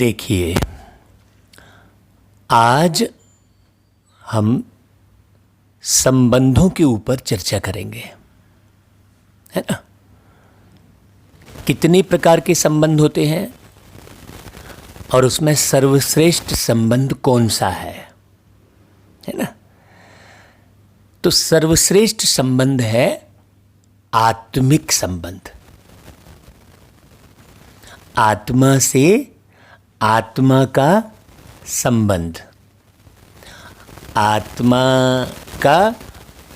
देखिए, आज हम संबंधों के ऊपर चर्चा करेंगे, है ना। कितने प्रकार के संबंध होते हैं और उसमें सर्वश्रेष्ठ संबंध कौन सा है ना। तो सर्वश्रेष्ठ संबंध है आत्मिक संबंध। आत्मा से आत्मा का संबंध, आत्मा का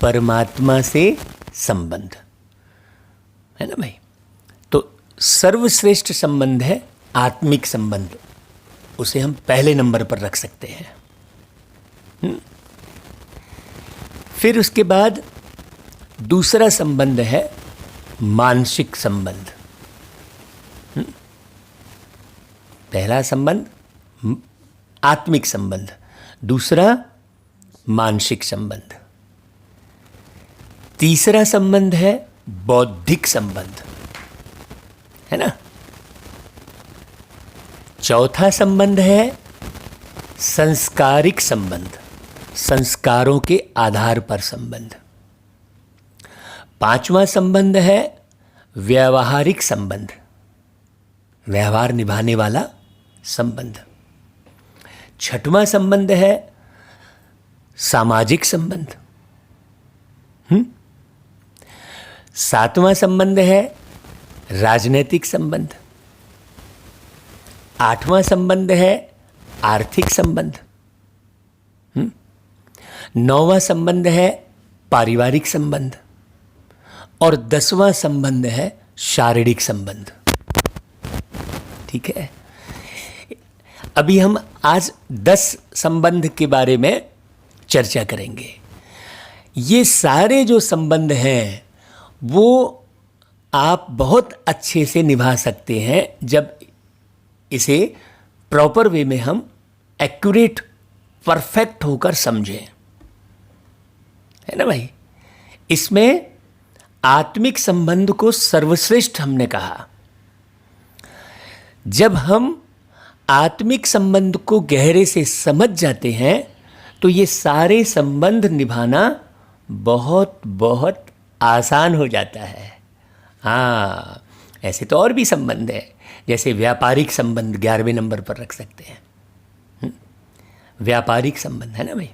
परमात्मा से संबंध, है ना भाई। तो सर्वश्रेष्ठ संबंध है आत्मिक संबंध, उसे हम पहले नंबर पर रख सकते हैं। फिर उसके बाद दूसरा संबंध है मानसिक संबंध। पहला संबंध आत्मिक संबंध, दूसरा मानसिक संबंध, तीसरा संबंध है बौद्धिक संबंध, है ना। चौथा संबंध है संस्कारिक संबंध, संस्कारों के आधार पर संबंध। पांचवा संबंध है व्यावहारिक संबंध, व्यवहार निभाने वाला संबंध। छठवां संबंध है सामाजिक संबंध। सातवां संबंध है राजनीतिक संबंध। आठवां संबंध है आर्थिक संबंध। नौवां संबंध है पारिवारिक संबंध और 10वां संबंध है शारीरिक संबंध। ठीक है, अभी हम आज 10 संबंध के बारे में चर्चा करेंगे। ये सारे जो संबंध हैं वो आप बहुत अच्छे से निभा सकते हैं जब इसे प्रॉपर वे में हम एक्यूरेट परफेक्ट होकर समझें, है ना भाई। इसमें आत्मिक संबंध को सर्वश्रेष्ठ हमने कहा। जब हम आत्मिक संबंध को गहरे से समझ जाते हैं तो ये सारे संबंध निभाना बहुत बहुत आसान हो जाता है। हाँ, ऐसे तो और भी संबंध है, जैसे व्यापारिक संबंध 11वें नंबर पर रख सकते हैं। व्यापारिक संबंध, है ना भाई।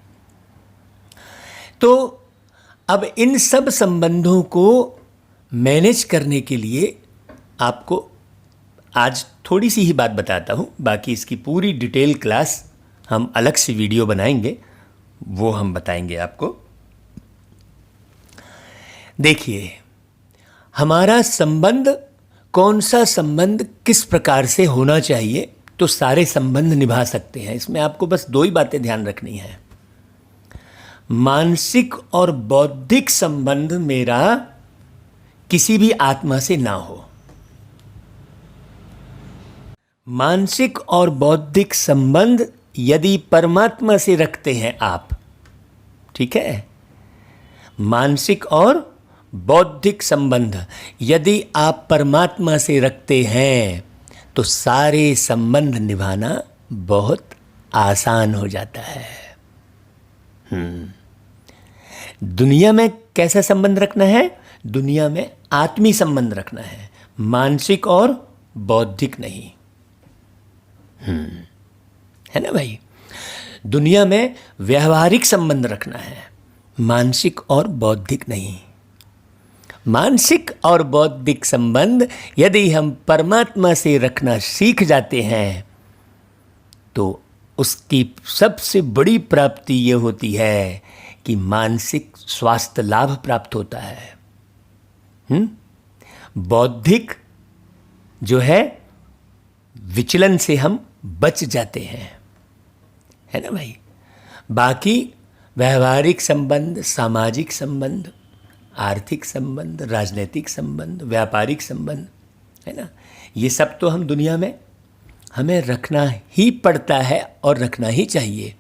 तो अब इन सब संबंधों को मैनेज करने के लिए आपको आज थोड़ी सी ही बात बताता हूँ, बाकी इसकी पूरी डिटेल क्लास हम अलग से वीडियो बनाएंगे, वो हम बताएंगे आपको। देखिए, हमारा संबंध, कौन सा संबंध किस प्रकार से होना चाहिए, तो सारे संबंध निभा सकते हैं। इसमें आपको बस 2 ही बातें ध्यान रखनी है। मानसिक और बौद्धिक संबंध मेरा किसी भी आत्मा से ना हो। मानसिक और बौद्धिक संबंध यदि परमात्मा से रखते हैं आप, ठीक है, मानसिक और बौद्धिक संबंध यदि आप परमात्मा से रखते हैं तो सारे संबंध निभाना बहुत आसान हो जाता है। दुनिया में कैसा संबंध रखना है? दुनिया में आत्मी संबंध रखना है, मानसिक और बौद्धिक नहीं। है ना भाई। दुनिया में व्यवहारिक संबंध रखना है, मानसिक और बौद्धिक नहीं। मानसिक और बौद्धिक संबंध यदि हम परमात्मा से रखना सीख जाते हैं तो उसकी सबसे बड़ी प्राप्ति ये होती है कि मानसिक स्वास्थ्य लाभ प्राप्त होता है। बौद्धिक जो है विचलन से हम बच जाते हैं, है ना भाई। बाकी व्यवहारिक संबंध, सामाजिक संबंध, आर्थिक संबंध, राजनीतिक संबंध, व्यापारिक संबंध, है ना, ये सब तो हम दुनिया में हमें रखना ही पड़ता है और रखना ही चाहिए।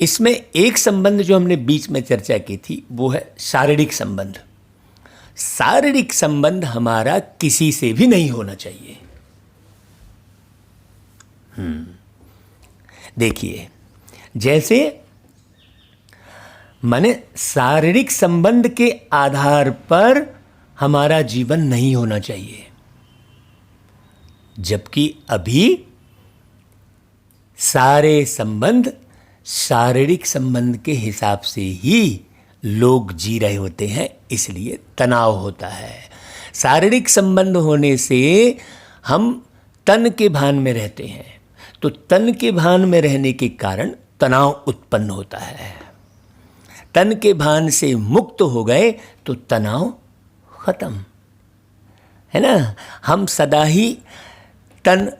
इसमें एक संबंध जो हमने बीच में चर्चा की थी वो है शारीरिक संबंध। शारीरिक संबंध हमारा किसी से भी नहीं होना चाहिए। देखिए, जैसे माने शारीरिक संबंध के आधार पर हमारा जीवन नहीं होना चाहिए, जबकि अभी सारे संबंध शारीरिक संबंध के हिसाब से ही लोग जी रहे होते हैं, इसलिए तनाव होता है। शारीरिक संबंध होने से हम तन के भान में रहते हैं, तो तन के भान में रहने के कारण तनाव उत्पन्न होता है। तन के भान से मुक्त हो गए तो तनाव खत्म, है ना। हम सदा ही तन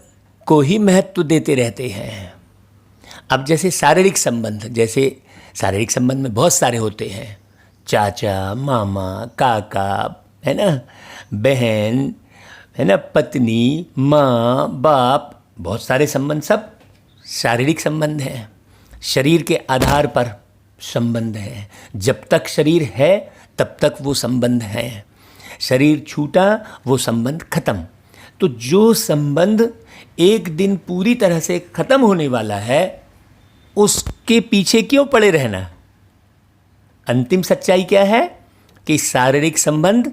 को ही महत्व देते रहते हैं। अब जैसे शारीरिक संबंध में बहुत सारे होते हैं, चाचा, मामा, काका, है ना, बहन, है ना, पत्नी, माँ, बाप, बहुत सारे संबंध, सब शारीरिक संबंध हैं। शरीर के आधार पर संबंध है। जब तक शरीर है तब तक वो संबंध है, शरीर छूटा वो संबंध खत्म। तो जो संबंध एक दिन पूरी तरह से खत्म होने वाला है, उसके पीछे क्यों पड़े रहना। अंतिम सच्चाई क्या है कि शारीरिक संबंध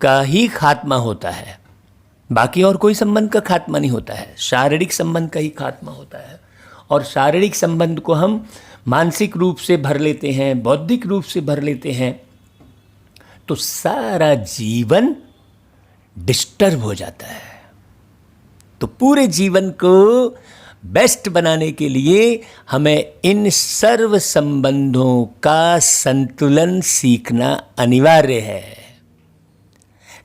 का ही खात्मा होता है, बाकी और कोई संबंध का खात्मा नहीं होता है, शारीरिक संबंध का ही खात्मा होता है। और शारीरिक संबंध को हम मानसिक रूप से भर लेते हैं, बौद्धिक रूप से भर लेते हैं, तो सारा जीवन डिस्टर्ब हो जाता है। तो पूरे जीवन को बेस्ट बनाने के लिए हमें इन सर्व संबंधों का संतुलन सीखना अनिवार्य है।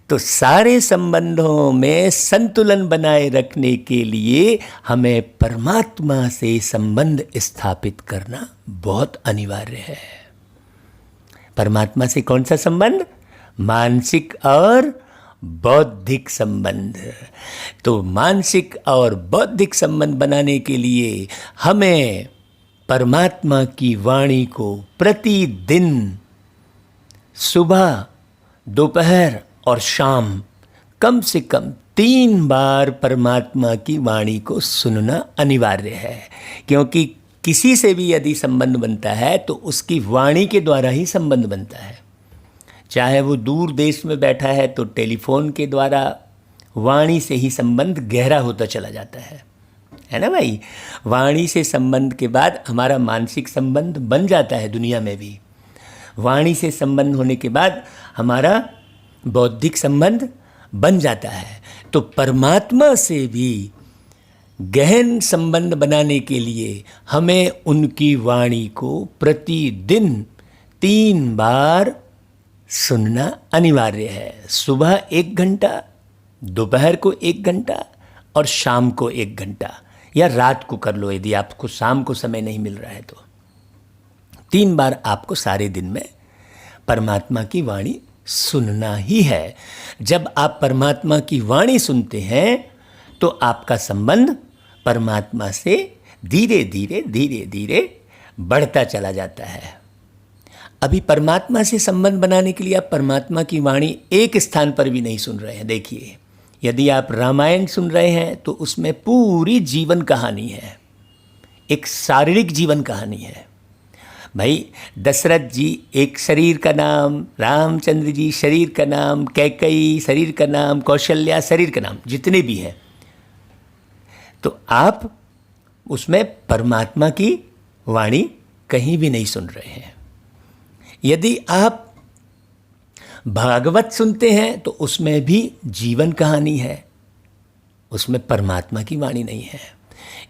तो सारे संबंधों में संतुलन बनाए रखने के लिए हमें परमात्मा से संबंध स्थापित करना बहुत अनिवार्य है। परमात्मा से कौन सा संबंध? मानसिक और बौद्धिक संबंध। तो मानसिक और बौद्धिक संबंध बनाने के लिए हमें परमात्मा की वाणी को प्रतिदिन सुबह, दोपहर और शाम कम से कम 3 बार परमात्मा की वाणी को सुनना अनिवार्य है। क्योंकि किसी से भी यदि संबंध बनता है तो उसकी वाणी के द्वारा ही संबंध बनता है। चाहे वो दूर देश में बैठा है तो टेलीफोन के द्वारा वाणी से ही संबंध गहरा होता चला जाता है ना भाई। वाणी से संबंध के बाद हमारा मानसिक संबंध बन जाता है दुनिया में भी। वाणी से संबंध होने के बाद हमारा बौद्धिक संबंध बन जाता है। तो परमात्मा से भी गहन संबंध बनाने के लिए हमें उनकी वाणी को प्रतिदिन 3 बार सुनना अनिवार्य है। सुबह 1 घंटा, दोपहर को 1 घंटा और शाम को 1 घंटा, या रात को कर लो यदि आपको शाम को समय नहीं मिल रहा है तो। 3 बार आपको सारे दिन में परमात्मा की वाणी सुनना ही है। जब आप परमात्मा की वाणी सुनते हैं तो आपका संबंध परमात्मा से धीरे धीरे धीरे धीरे बढ़ता चला जाता है। अभी परमात्मा से संबंध बनाने के लिए आप परमात्मा की वाणी एक स्थान पर भी नहीं सुन रहे हैं। देखिए, यदि आप रामायण सुन रहे हैं तो उसमें पूरी जीवन कहानी है, एक शारीरिक जीवन कहानी है। भाई, दशरथ जी एक शरीर का नाम, रामचंद्र जी शरीर का नाम, कैकेयी शरीर का नाम, कौशल्या शरीर का नाम, जितने भी हैं, तो आप उसमें परमात्मा की वाणी कहीं भी नहीं सुन रहे हैं। यदि आप भागवत सुनते हैं तो उसमें भी जीवन कहानी है, उसमें परमात्मा की वाणी नहीं है।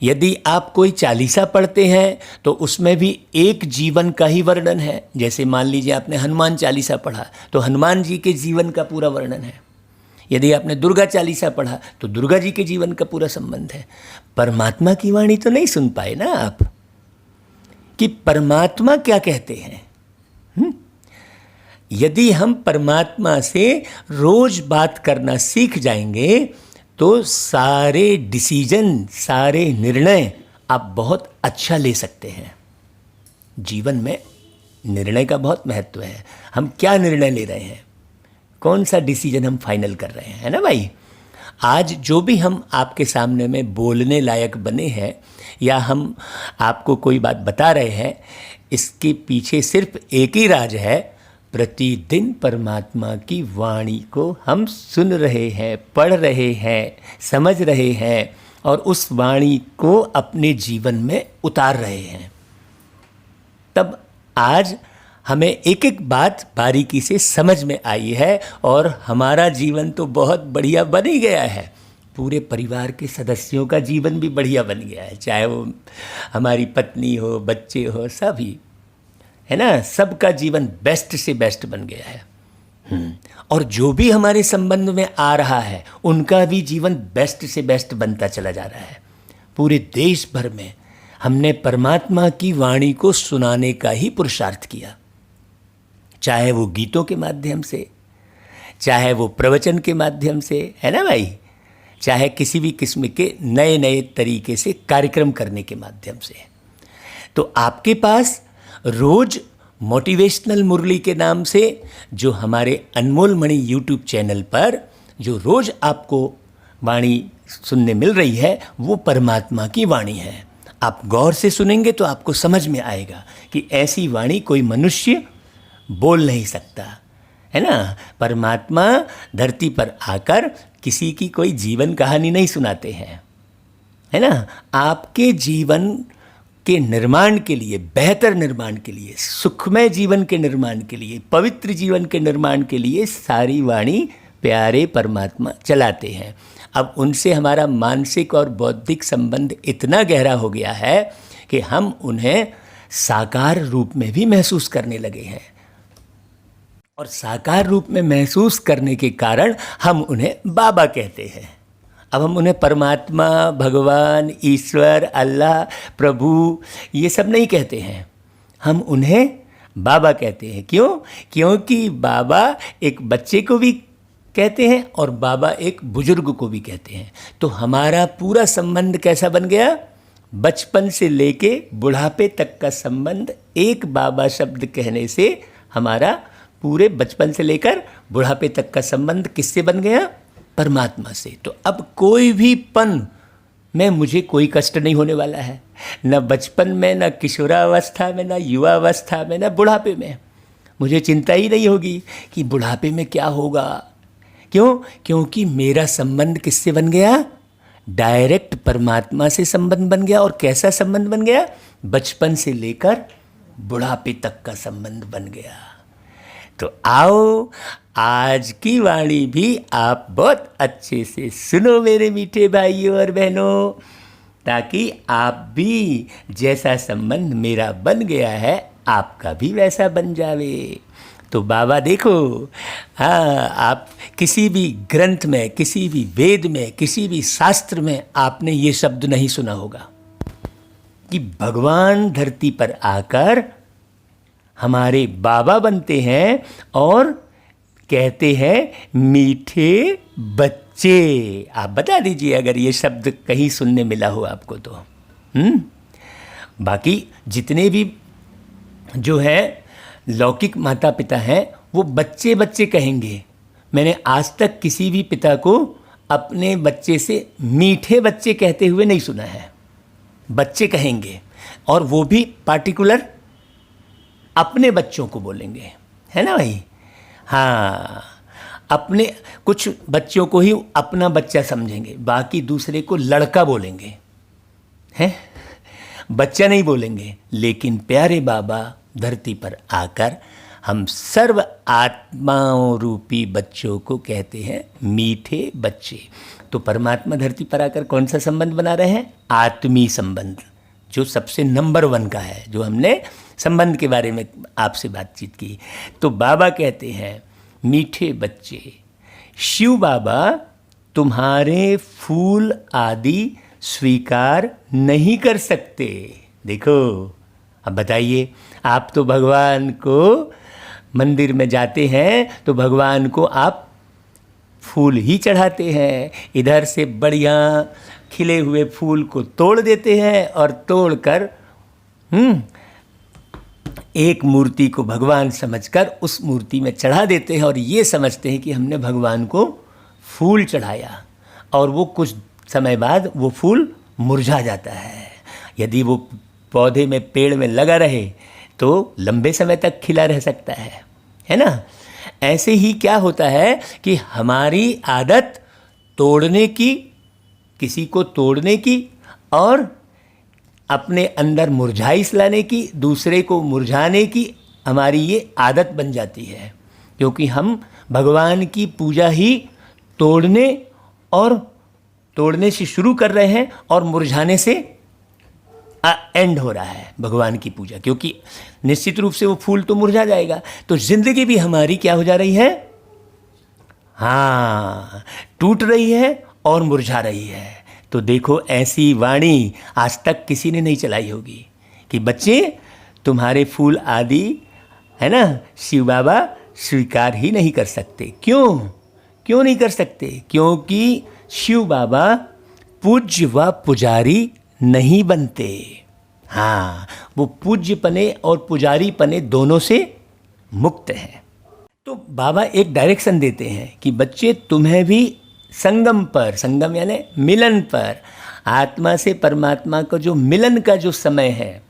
यदि आप कोई चालीसा पढ़ते हैं तो उसमें भी एक जीवन का ही वर्णन है। जैसे मान लीजिए आपने हनुमान चालीसा पढ़ा तो हनुमान जी के जीवन का पूरा वर्णन है। यदि आपने दुर्गा चालीसा पढ़ा तो दुर्गा जी के जीवन का पूरा संबंध है। परमात्मा की वाणी तो नहीं सुन पाए ना आप, कि परमात्मा क्या कहते हैं। यदि हम परमात्मा से रोज बात करना सीख जाएंगे तो सारे डिसीजन, सारे निर्णय आप बहुत अच्छा ले सकते हैं। जीवन में निर्णय का बहुत महत्व है। हम क्या निर्णय ले रहे हैं, कौन सा डिसीजन हम फाइनल कर रहे हैं, है ना भाई। आज जो भी हम आपके सामने में बोलने लायक बने हैं या हम आपको कोई बात बता रहे हैं, इसके पीछे सिर्फ एक ही राज है, प्रतिदिन परमात्मा की वाणी को हम सुन रहे हैं, पढ़ रहे हैं, समझ रहे हैं और उस वाणी को अपने जीवन में उतार रहे हैं। तब आज हमें एक एक बात बारीकी से समझ में आई है और हमारा जीवन तो बहुत बढ़िया बन ही गया है। पूरे परिवार के सदस्यों का जीवन भी बढ़िया बन गया है, चाहे वो हमारी पत्नी हो, बच्चे हो, सभी, है ना, सबका जीवन बेस्ट से बेस्ट बन गया है। और जो भी हमारे संबंध में आ रहा है उनका भी जीवन बेस्ट से बेस्ट बनता चला जा रहा है। पूरे देश भर में हमने परमात्मा की वाणी को सुनाने का ही पुरुषार्थ किया, चाहे वो गीतों के माध्यम से, चाहे वो प्रवचन के माध्यम से, है ना भाई, चाहे किसी भी किस्म के नए नए तरीके से कार्यक्रम करने के माध्यम से। तो आपके पास रोज मोटिवेशनल मुरली के नाम से जो हमारे अनमोल मणि यूट्यूब चैनल पर जो रोज आपको वाणी सुनने मिल रही है, वो परमात्मा की वाणी है। आप गौर से सुनेंगे तो आपको समझ में आएगा कि ऐसी वाणी कोई मनुष्य बोल नहीं सकता, है ना। परमात्मा धरती पर आकर किसी की कोई जीवन कहानी नहीं सुनाते हैं, है ना। आपके जीवन के निर्माण के लिए, बेहतर निर्माण के लिए, सुखमय जीवन के निर्माण के लिए, पवित्र जीवन के निर्माण के लिए सारी वाणी प्यारे परमात्मा चलाते हैं। अब उनसे हमारा मानसिक और बौद्धिक संबंध इतना गहरा हो गया है कि हम उन्हें साकार रूप में भी महसूस करने लगे हैं और साकार रूप में महसूस करने के कारण हम उन्हें बाबा कहते हैं। अब हम उन्हें परमात्मा, भगवान, ईश्वर, अल्लाह, प्रभु ये सब नहीं कहते हैं, हम उन्हें बाबा कहते हैं। क्यों? क्योंकि बाबा एक बच्चे को भी कहते हैं और बाबा एक बुजुर्ग को भी कहते हैं। तो हमारा पूरा संबंध कैसा बन गया? बचपन से लेके बुढ़ापे तक का संबंध एक बाबा शब्द कहने से हमारा पूरे बचपन से लेकर बुढ़ापे तक का संबंध किससे बन गया? परमात्मा से। तो अब कोई भी पन में मुझे कोई कष्ट नहीं होने वाला है, न बचपन में, न किशोरावस्था में, न युवावस्था में, न बुढ़ापे में। मुझे चिंता ही नहीं होगी कि बुढ़ापे में क्या होगा। क्यों? क्योंकि मेरा संबंध किससे बन गया? डायरेक्ट परमात्मा से संबंध बन गया। और कैसा संबंध बन गया? बचपन से लेकर बुढ़ापे तक का संबंध बन गया। तो आओ आज की वाणी भी आप बहुत अच्छे से सुनो मेरे मीठे भाइयों और बहनों, ताकि आप भी जैसा संबंध मेरा बन गया है आपका भी वैसा बन जावे। तो बाबा देखो, हाँ, आप किसी भी ग्रंथ में, किसी भी वेद में, किसी भी शास्त्र में आपने ये शब्द नहीं सुना होगा कि भगवान धरती पर आकर हमारे बाबा बनते हैं और कहते हैं मीठे बच्चे। आप बता दीजिए अगर ये शब्द कहीं सुनने मिला हो आपको तो। बाकी जितने भी जो है लौकिक माता पिता हैं वो बच्चे बच्चे कहेंगे। मैंने आज तक किसी भी पिता को अपने बच्चे से मीठे बच्चे कहते हुए नहीं सुना है। बच्चे कहेंगे और वो भी पार्टिकुलर अपने बच्चों को बोलेंगे, है ना भाई। हाँ, अपने कुछ बच्चों को ही अपना बच्चा समझेंगे, बाकी दूसरे को लड़का बोलेंगे, हैं, बच्चा नहीं बोलेंगे। लेकिन प्यारे बाबा धरती पर आकर हम सर्व आत्माओं रूपी बच्चों को कहते हैं मीठे बच्चे। तो परमात्मा धरती पर आकर कौन सा संबंध बना रहे हैं? आत्मी संबंध, जो सबसे नंबर 1 का है, जो हमने संबंध के बारे में आपसे बातचीत की। तो बाबा कहते हैं मीठे बच्चे, शिव बाबा तुम्हारे फूल आदि स्वीकार नहीं कर सकते। देखो, अब बताइए, आप तो भगवान को मंदिर में जाते हैं तो भगवान को आप फूल ही चढ़ाते हैं। इधर से बढ़िया खिले हुए फूल को तोड़ देते हैं और तोड़कर एक मूर्ति को भगवान समझकर उस मूर्ति में चढ़ा देते हैं और ये समझते हैं कि हमने भगवान को फूल चढ़ाया। और वो कुछ समय बाद वो फूल मुरझा जाता है। यदि वो पौधे में, पेड़ में लगा रहे तो लंबे समय तक खिला रह सकता है ना। ऐसे ही क्या होता है कि हमारी आदत तोड़ने की, किसी को तोड़ने की और अपने अंदर मुरझाइश लाने की, दूसरे को मुरझाने की हमारी ये आदत बन जाती है, क्योंकि हम भगवान की पूजा ही तोड़ने से शुरू कर रहे हैं और मुरझाने से एंड हो रहा है भगवान की पूजा, क्योंकि निश्चित रूप से वो फूल तो मुरझा जाएगा। तो जिंदगी भी हमारी क्या हो जा रही है, हाँ, टूट रही है और मुरझा रही है। तो देखो, ऐसी वाणी आज तक किसी ने नहीं चलाई होगी कि बच्चे तुम्हारे फूल आदि, है ना, शिव बाबा स्वीकार ही नहीं कर सकते। क्यों नहीं कर सकते? क्योंकि शिव बाबा पूज्य व पुजारी नहीं बनते। हाँ, वो पूज्य पने और पुजारी पने दोनों से मुक्त हैं। तो बाबा एक डायरेक्शन देते हैं कि बच्चे, तुम्हें भी संगम पर, संगम यानी मिलन पर, आत्मा से परमात्मा का जो मिलन का जो समय है,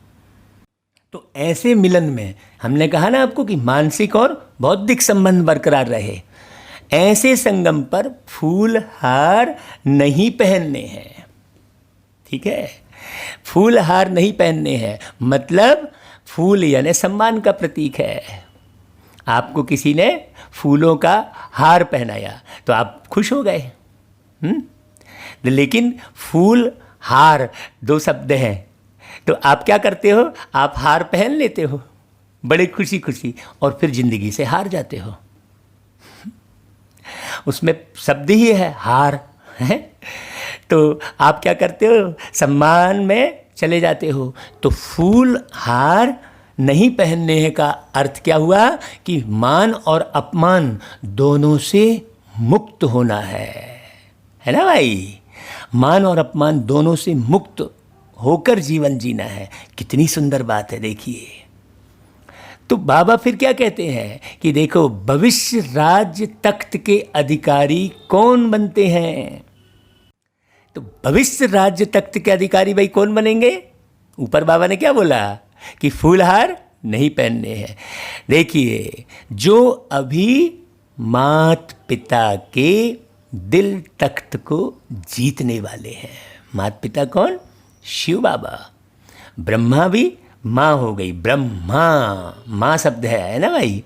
तो ऐसे मिलन में हमने कहा ना आपको कि मानसिक और बौद्धिक संबंध बरकरार रहे, ऐसे संगम पर फूल हार नहीं पहनने हैं। ठीक है, फूल हार नहीं पहनने हैं, मतलब फूल यानी सम्मान का प्रतीक है। आपको किसी ने फूलों का हार पहनाया तो आप खुश हो गए, लेकिन फूल हार दो शब्द हैं, तो आप क्या करते हो, आप हार पहन लेते हो बड़े खुशी खुशी और फिर जिंदगी से हार जाते हो। उसमें शब्द ही है हार, है, तो आप क्या करते हो, सम्मान में चले जाते हो। तो फूल हार नहीं पहनने का अर्थ क्या हुआ कि मान और अपमान दोनों से मुक्त होना है ना भाई। मान और अपमान दोनों से मुक्त होकर जीवन जीना है। कितनी सुंदर बात है, देखिए। तो बाबा फिर क्या कहते हैं कि देखो, भविष्य राज्य तख्त के अधिकारी कौन बनते हैं? तो भविष्य राज्य तख्त के अधिकारी भाई कौन बनेंगे? ऊपर बाबा ने क्या बोला कि फूलहार नहीं पहनने हैं। देखिए, जो अभी मात पिता के दिल तख्त को जीतने वाले हैं। मात पिता कौन? शिव बाबा। ब्रह्मा भी माँ हो गई, ब्रह्मा माँ शब्द है ना भाई।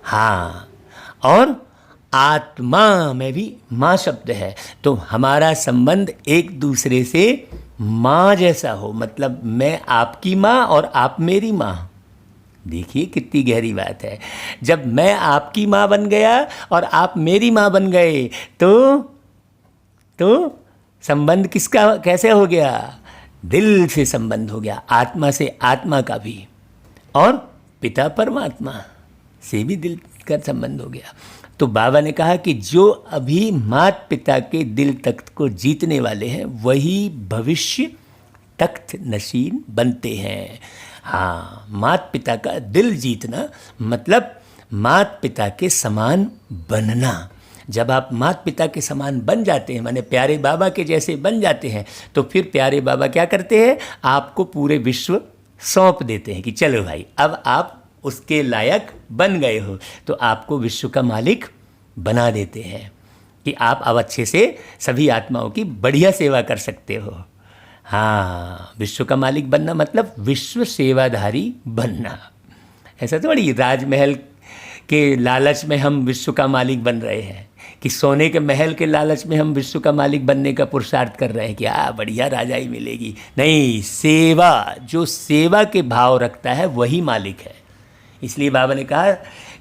हाँ, और आत्मा में भी माँ शब्द है। तो हमारा संबंध एक दूसरे से माँ जैसा हो, मतलब मैं आपकी माँ और आप मेरी माँ। देखिए कितनी गहरी बात है। जब मैं आपकी माँ बन गया और आप मेरी माँ बन गए तो संबंध किसका कैसे हो गया? दिल से संबंध हो गया, आत्मा से आत्मा का भी, और पिता परमात्मा से भी दिल का संबंध हो गया। तो बाबा ने कहा कि जो अभी मात पिता के दिल तख्त को जीतने वाले हैं वही भविष्य तख्त नशीन बनते हैं। हाँ, मात पिता का दिल जीतना मतलब मात पिता के समान बनना। जब आप मात पिता के समान बन जाते हैं, माने प्यारे बाबा के जैसे बन जाते हैं, तो फिर प्यारे बाबा क्या करते हैं? आपको पूरे विश्व सौंप देते हैं कि चलो भाई, अब आप उसके लायक बन गए हो, तो आपको विश्व का मालिक बना देते हैं कि आप अब अच्छे से सभी आत्माओं की बढ़िया सेवा कर सकते हो। हाँ, विश्व का मालिक बनना मतलब विश्व सेवाधारी बनना। ऐसा थोड़ी राजमहल के लालच में हम विश्व का मालिक बन रहे हैं कि सोने के महल के लालच में हम विश्व का मालिक बनने का पुरुषार्थ कर रहे हैं कि बढ़िया राजाई मिलेगी। नहीं, सेवा, जो सेवा के भाव रखता है वही मालिक है। इसलिए बाबा ने कहा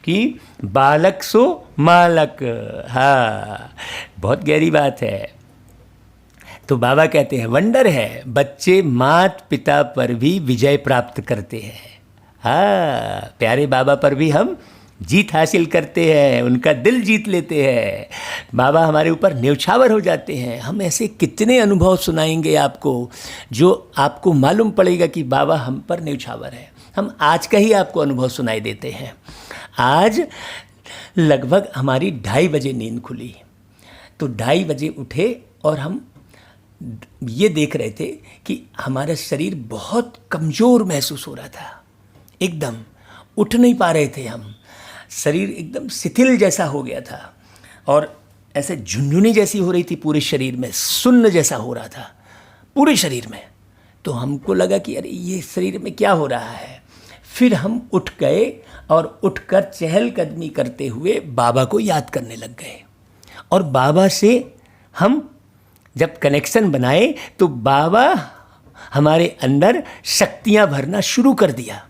कि बालक सो मालक। हाँ, बहुत गहरी बात है। तो बाबा कहते हैं वंडर है, बच्चे मात पिता पर भी विजय प्राप्त करते हैं। हाँ, प्यारे बाबा पर भी हम जीत हासिल करते हैं, उनका दिल जीत लेते हैं। बाबा हमारे ऊपर न्यौछावर हो जाते हैं। हम ऐसे कितने अनुभव सुनाएंगे आपको जो आपको मालूम पड़ेगा कि बाबा हम पर न्यौछावर है। हम आज का ही आपको अनुभव सुनाई देते हैं। आज लगभग हमारी 2:30 बजे नींद खुली। तो 2:30 बजे उठे और हम ये देख रहे थे कि हमारा शरीर बहुत कमज़ोर महसूस हो रहा था, एकदम उठ नहीं पा रहे थे हम, शरीर एकदम शिथिल जैसा हो गया था और ऐसे झुनझुनी जैसी हो रही थी पूरे शरीर में, सुन्न जैसा हो रहा था पूरे शरीर में। तो हमको लगा कि अरे ये शरीर में क्या हो रहा है। फिर हम उठ गए और उठकर चहलकदमी करते हुए बाबा को याद करने लग गए और बाबा से हम जब कनेक्शन बनाए तो बाबा हमारे अंदर शक्तियाँ भरना शुरू कर दिया।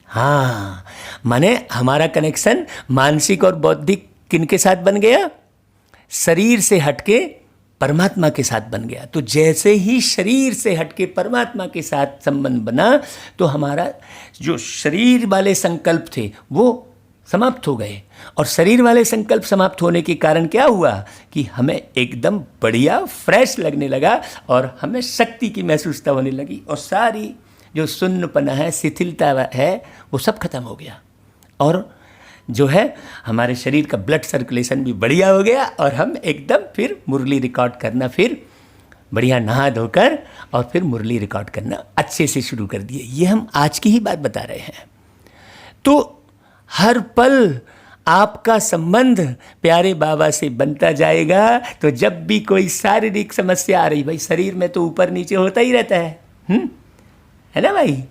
हाँ, माने हमारा कनेक्शन मानसिक और बौद्धिक किनके साथ बन गया? शरीर से हटके परमात्मा के साथ बन गया। तो जैसे ही शरीर से हटके परमात्मा के साथ संबंध बना तो हमारा जो शरीर वाले संकल्प थे वो समाप्त हो गए। और शरीर वाले संकल्प समाप्त होने के कारण क्या हुआ कि हमें एकदम बढ़िया फ्रेश लगने लगा और हमें शक्ति की महसूसता होने लगी और सारी जो शून्यपना है, शिथिलता है, वो सब खत्म हो गया। और जो है हमारे शरीर का ब्लड सर्कुलेशन भी बढ़िया हो गया और हम एकदम फिर मुरली रिकॉर्ड करना, फिर बढ़िया नहा धोकर और फिर मुरली रिकॉर्ड करना अच्छे से शुरू कर दिए। ये हम आज की ही बात बता रहे हैं। तो हर पल आपका संबंध प्यारे बाबा से बनता जाएगा। तो जब भी कोई शारीरिक समस्या आ रही, भाई शरीर में तो ऊपर नीचे होता ही रहता है ना भाई,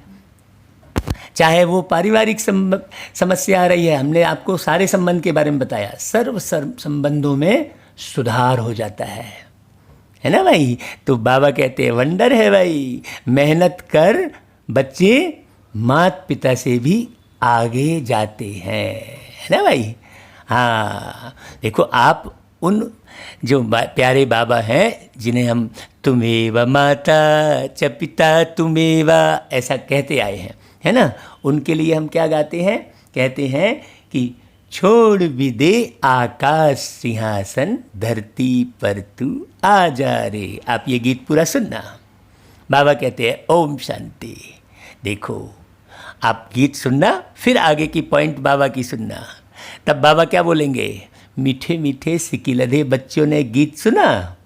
चाहे वो पारिवारिक समस्या आ रही है, हमने आपको सारे संबंध के बारे में बताया, सर्व संबंधों में सुधार हो जाता है ना भाई। तो बाबा कहते हैं वंडर है भाई, मेहनत कर बच्चे माता पिता से भी आगे जाते हैं, है ना भाई। हाँ, देखो आप उन जो प्यारे बाबा हैं जिन्हें हम तुमेव माता च पिता तुमेव ऐसा कहते आए हैं, है ना, उनके लिए हम क्या गाते हैं? कहते हैं कि छोड़ भी दे आकाश सिंहासन, धरती पर तू आ जा रे। आप ये गीत पूरा सुनना। बाबा कहते हैं ओम शांति। देखो आप गीत सुनना, फिर आगे की पॉइंट बाबा की सुनना। तब बाबा क्या बोलेंगे? मीठे मीठे सिकिलधे बच्चों ने गीत सुना।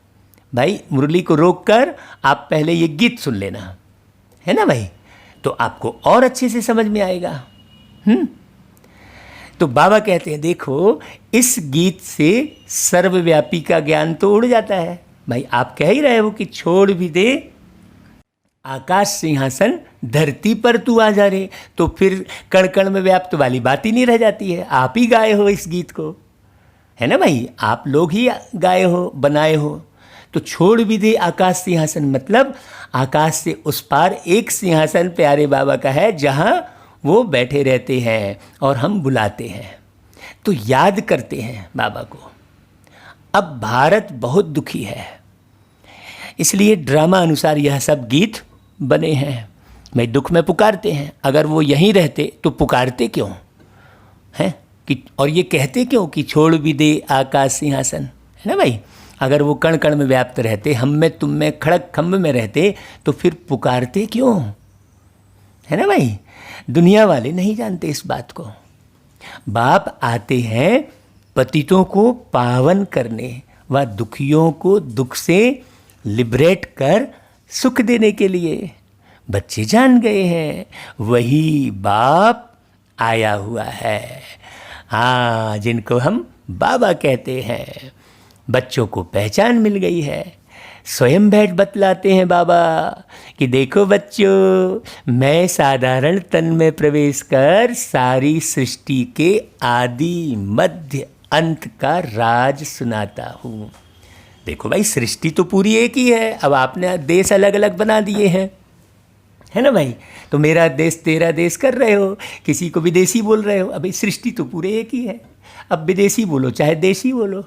भाई मुरली को रोक कर आप पहले ये गीत सुन लेना, है ना भाई, तो आपको और अच्छे से समझ में आएगा। तो बाबा कहते हैं देखो इस गीत से सर्वव्यापी का ज्ञान तो उड़ जाता है। भाई आप कह ही रहे हो कि छोड़ भी दे आकाश सिंहासन, धरती पर तू आ जा रे, तो फिर कण कण में व्याप्त वाली बात ही नहीं रह जाती है। आप ही गाए हो इस गीत को, है ना भाई, आप लोग ही गाए हो, बनाए हो। तो छोड़ भी दे आकाश सिंहासन मतलब आकाश से उस पार एक सिंहासन प्यारे बाबा का है जहाँ वो बैठे रहते हैं और हम बुलाते हैं तो याद करते हैं बाबा को। अब भारत बहुत दुखी है, इसलिए ड्रामा अनुसार यह सब गीत बने हैं। मैं दुख में पुकारते हैं, अगर वो यहीं रहते तो पुकारते क्यों हैं कि, और ये कहते क्यों कि छोड़ भी दे आकाश सिंहासन, है ना भाई। अगर वो कण कण में व्याप्त रहते, हम में तुम में खड़क खम्भ में रहते, तो फिर पुकारते क्यों, है ना भाई। दुनिया वाले नहीं जानते इस बात को। बाप आते हैं पतितों को पावन करने व दुखियों को दुख से लिबरेट कर सुख देने के लिए। बच्चे जान गए हैं वही बाप आया हुआ है। हाँ, जिनको हम बाबा कहते हैं। बच्चों को पहचान मिल गई है। स्वयं बैठ बतलाते हैं बाबा कि देखो बच्चों, मैं साधारण तन में प्रवेश कर सारी सृष्टि के आदि मध्य अंत का राज सुनाता हूँ। देखो भाई, सृष्टि तो पूरी एक ही है, अब आपने देश अलग अलग बना दिए हैं, है ना भाई। तो मेरा देश तेरा देश कर रहे हो, किसी को विदेशी बोल रहे हो। अभी सृष्टि तो पूरे एक ही है, अब विदेशी बोलो चाहे देशी बोलो,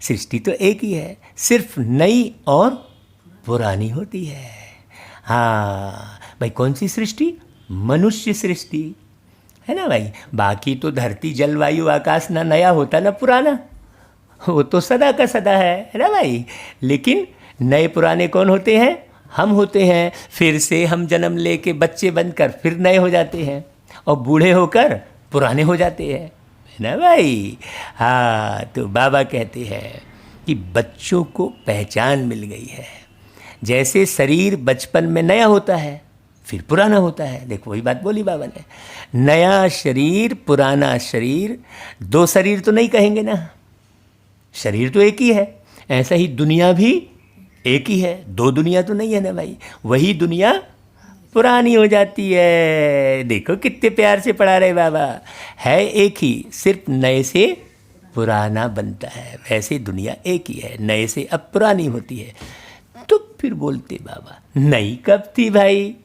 सृष्टि तो एक ही है, सिर्फ नई और पुरानी होती है। हाँ भाई, कौन सी सृष्टि? मनुष्य सृष्टि, है ना भाई। बाकी तो धरती जलवायु आकाश ना नया होता ना पुराना, वो तो सदा का सदा है ना भाई। लेकिन नए पुराने कौन होते हैं? हम होते हैं। फिर से हम जन्म लेके बच्चे बनकर फिर नए हो जाते हैं और बूढ़े होकर पुराने हो जाते हैं, है ना भाई। हाँ, तो बाबा कहते हैं कि बच्चों को पहचान मिल गई है। जैसे शरीर बचपन में नया होता है फिर पुराना होता है, देखो वही बात बोली बाबा ने, नया शरीर पुराना शरीर, दो शरीर तो नहीं कहेंगे ना, शरीर तो एक ही है। ऐसा ही दुनिया भी एक ही है, दो दुनिया तो नहीं है ना भाई। वही दुनिया पुरानी हो जाती है। देखो कितने प्यार से पढ़ा रहे बाबा, है एक ही, सिर्फ नए से पुराना बनता है। वैसे दुनिया एक ही है, नए से अब पुरानी होती है। तो फिर बोलते बाबा नई कब थी भाई,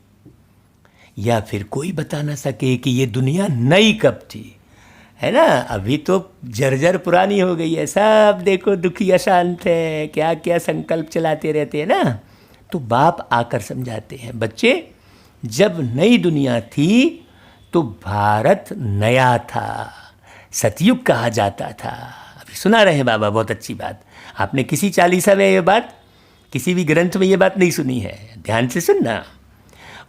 या फिर कोई बता ना सके कि ये दुनिया नई कब थी, है ना। अभी तो जर्जर पुरानी हो गई है, सब देखो दुखी अशांत है, क्या क्या संकल्प चलाते रहते हैं ना। तो बाप आकर समझाते हैं, बच्चे जब नई दुनिया थी तो भारत नया था, सतयुग कहा जाता था। अभी सुना रहे हैं बाबा, बहुत अच्छी बात। आपने किसी चालीसा में ये बात, किसी भी ग्रंथ में ये बात नहीं सुनी है, ध्यान से सुनना।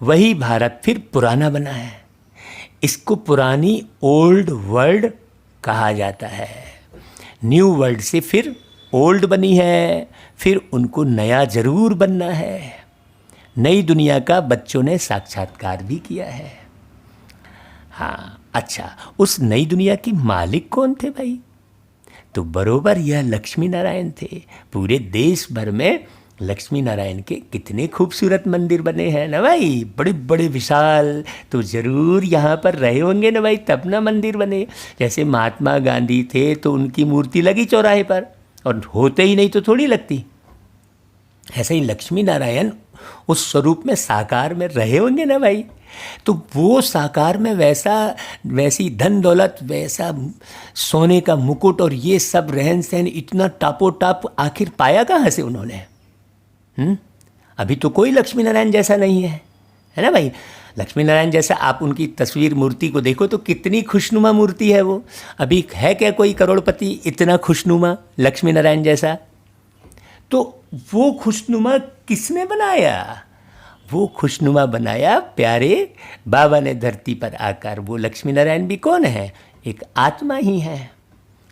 वही भारत फिर पुराना बना है, इसको पुरानी ओल्ड वर्ल्ड कहा जाता है। न्यू वर्ल्ड से फिर ओल्ड बनी है, फिर उनको नया जरूर बनना है। नई दुनिया का बच्चों ने साक्षात्कार भी किया है। हाँ अच्छा, उस नई दुनिया की मालिक कौन थे भाई? तो बरोबर यह लक्ष्मी नारायण थे। पूरे देश भर में लक्ष्मी नारायण के कितने खूबसूरत मंदिर बने हैं ना भाई, बड़े बड़े विशाल। तो ज़रूर यहाँ पर रहे होंगे ना भाई, तब ना मंदिर बने। जैसे महात्मा गांधी थे तो उनकी मूर्ति लगी चौराहे पर, और होते ही नहीं तो थोड़ी लगती। ऐसे ही लक्ष्मी नारायण उस स्वरूप में साकार में रहे होंगे ना भाई। तो वो साकार में वैसी धन दौलत, वैसा सोने का मुकुट और ये सब रहन सहन, इतना टापो टाप आखिर पाया कहाँ से उन्होंने? अभी तो कोई लक्ष्मी नारायण जैसा नहीं है ना भाई। लक्ष्मी नारायण जैसा आप उनकी तस्वीर मूर्ति को देखो तो कितनी खुशनुमा मूर्ति है वो। अभी है क्या कोई करोड़पति इतना खुशनुमा लक्ष्मी नारायण जैसा? तो वो खुशनुमा किसने बनाया? वो खुशनुमा बनाया प्यारे बाबा ने धरती पर आकर। वो लक्ष्मी नारायण भी कौन है? एक आत्मा ही है।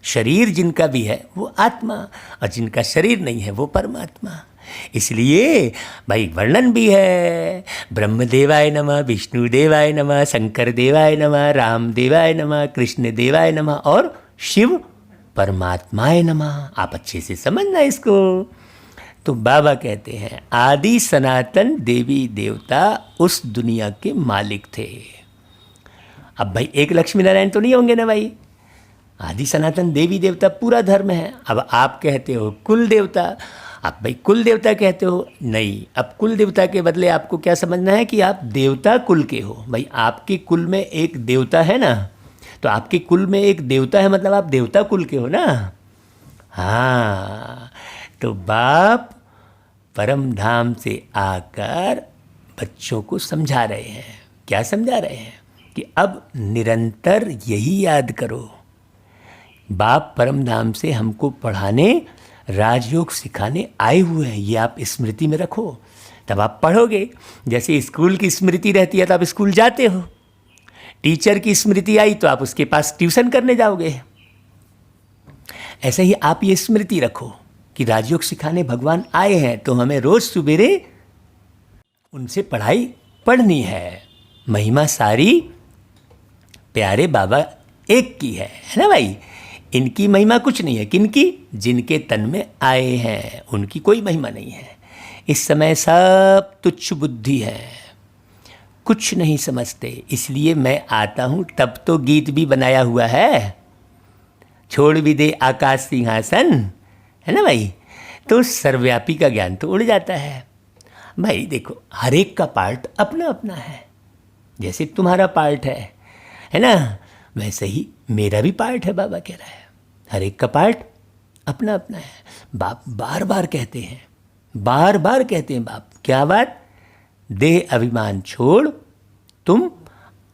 शरीर जिनका भी है वो आत्मा, और जिनका शरीर नहीं है वो परमात्मा। इसलिए भाई वर्णन भी है, ब्रह्म देवाय नमः, विष्णु देवाय नमः, शंकर देवाय नमः, राम देवाय नमः, कृष्ण देवाय नमः और शिव परमात्माय नमः। आप अच्छे से समझना इसको। तो बाबा कहते हैं आदि सनातन देवी देवता उस दुनिया के मालिक थे। अब भाई एक लक्ष्मी नारायण तो नहीं होंगे ना भाई, आदि सनातन देवी देवता पूरा धर्म है। अब आप कहते हो कुल देवता, आप भाई कुल देवता कहते हो, नहीं, अब कुल देवता के बदले आपको क्या समझना है कि आप देवता कुल के हो। भाई आपके कुल में एक देवता है ना, तो आपके कुल में एक देवता है, मतलब आप देवता कुल के हो ना। हाँ, तो बाप परम धाम से आकर बच्चों को समझा रहे हैं। क्या समझा रहे हैं? कि अब निरंतर यही याद करो, बाप परम धाम से हमको पढ़ाने, राजयोग सिखाने आए हुए हैं। ये आप स्मृति में रखो, तब आप पढ़ोगे। जैसे स्कूल की स्मृति रहती है तो आप स्कूल जाते हो, टीचर की स्मृति आई तो आप उसके पास ट्यूशन करने जाओगे। ऐसे ही आप ये स्मृति रखो कि राजयोग सिखाने भगवान आए हैं, तो हमें रोज सवेरे उनसे पढ़ाई पढ़नी है। महिमा सारी प्यारे बाबा एक की है ना भाई। इनकी महिमा कुछ नहीं है, किनकी? जिनके तन में आए हैं, उनकी कोई महिमा नहीं है। इस समय सब तुच्छ बुद्धि है, कुछ नहीं समझते। इसलिए मैं आता हूँ, तब तो गीत भी बनाया हुआ है, छोड़ भी दे आकाश सिंहासन, है ना भाई। तो सर्वव्यापी का ज्ञान तो उड़ जाता है भाई। देखो हर एक का पार्ट अपना अपना है। जैसे तुम्हारा पार्ट है ना, वैसे ही मेरा भी पार्ट है। बाबा कह रहा है हर एक का पार्ट अपना अपना है। बाप बार बार कहते हैं, बार बार कहते हैं बाप, क्या बात? देह अभिमान छोड़, तुम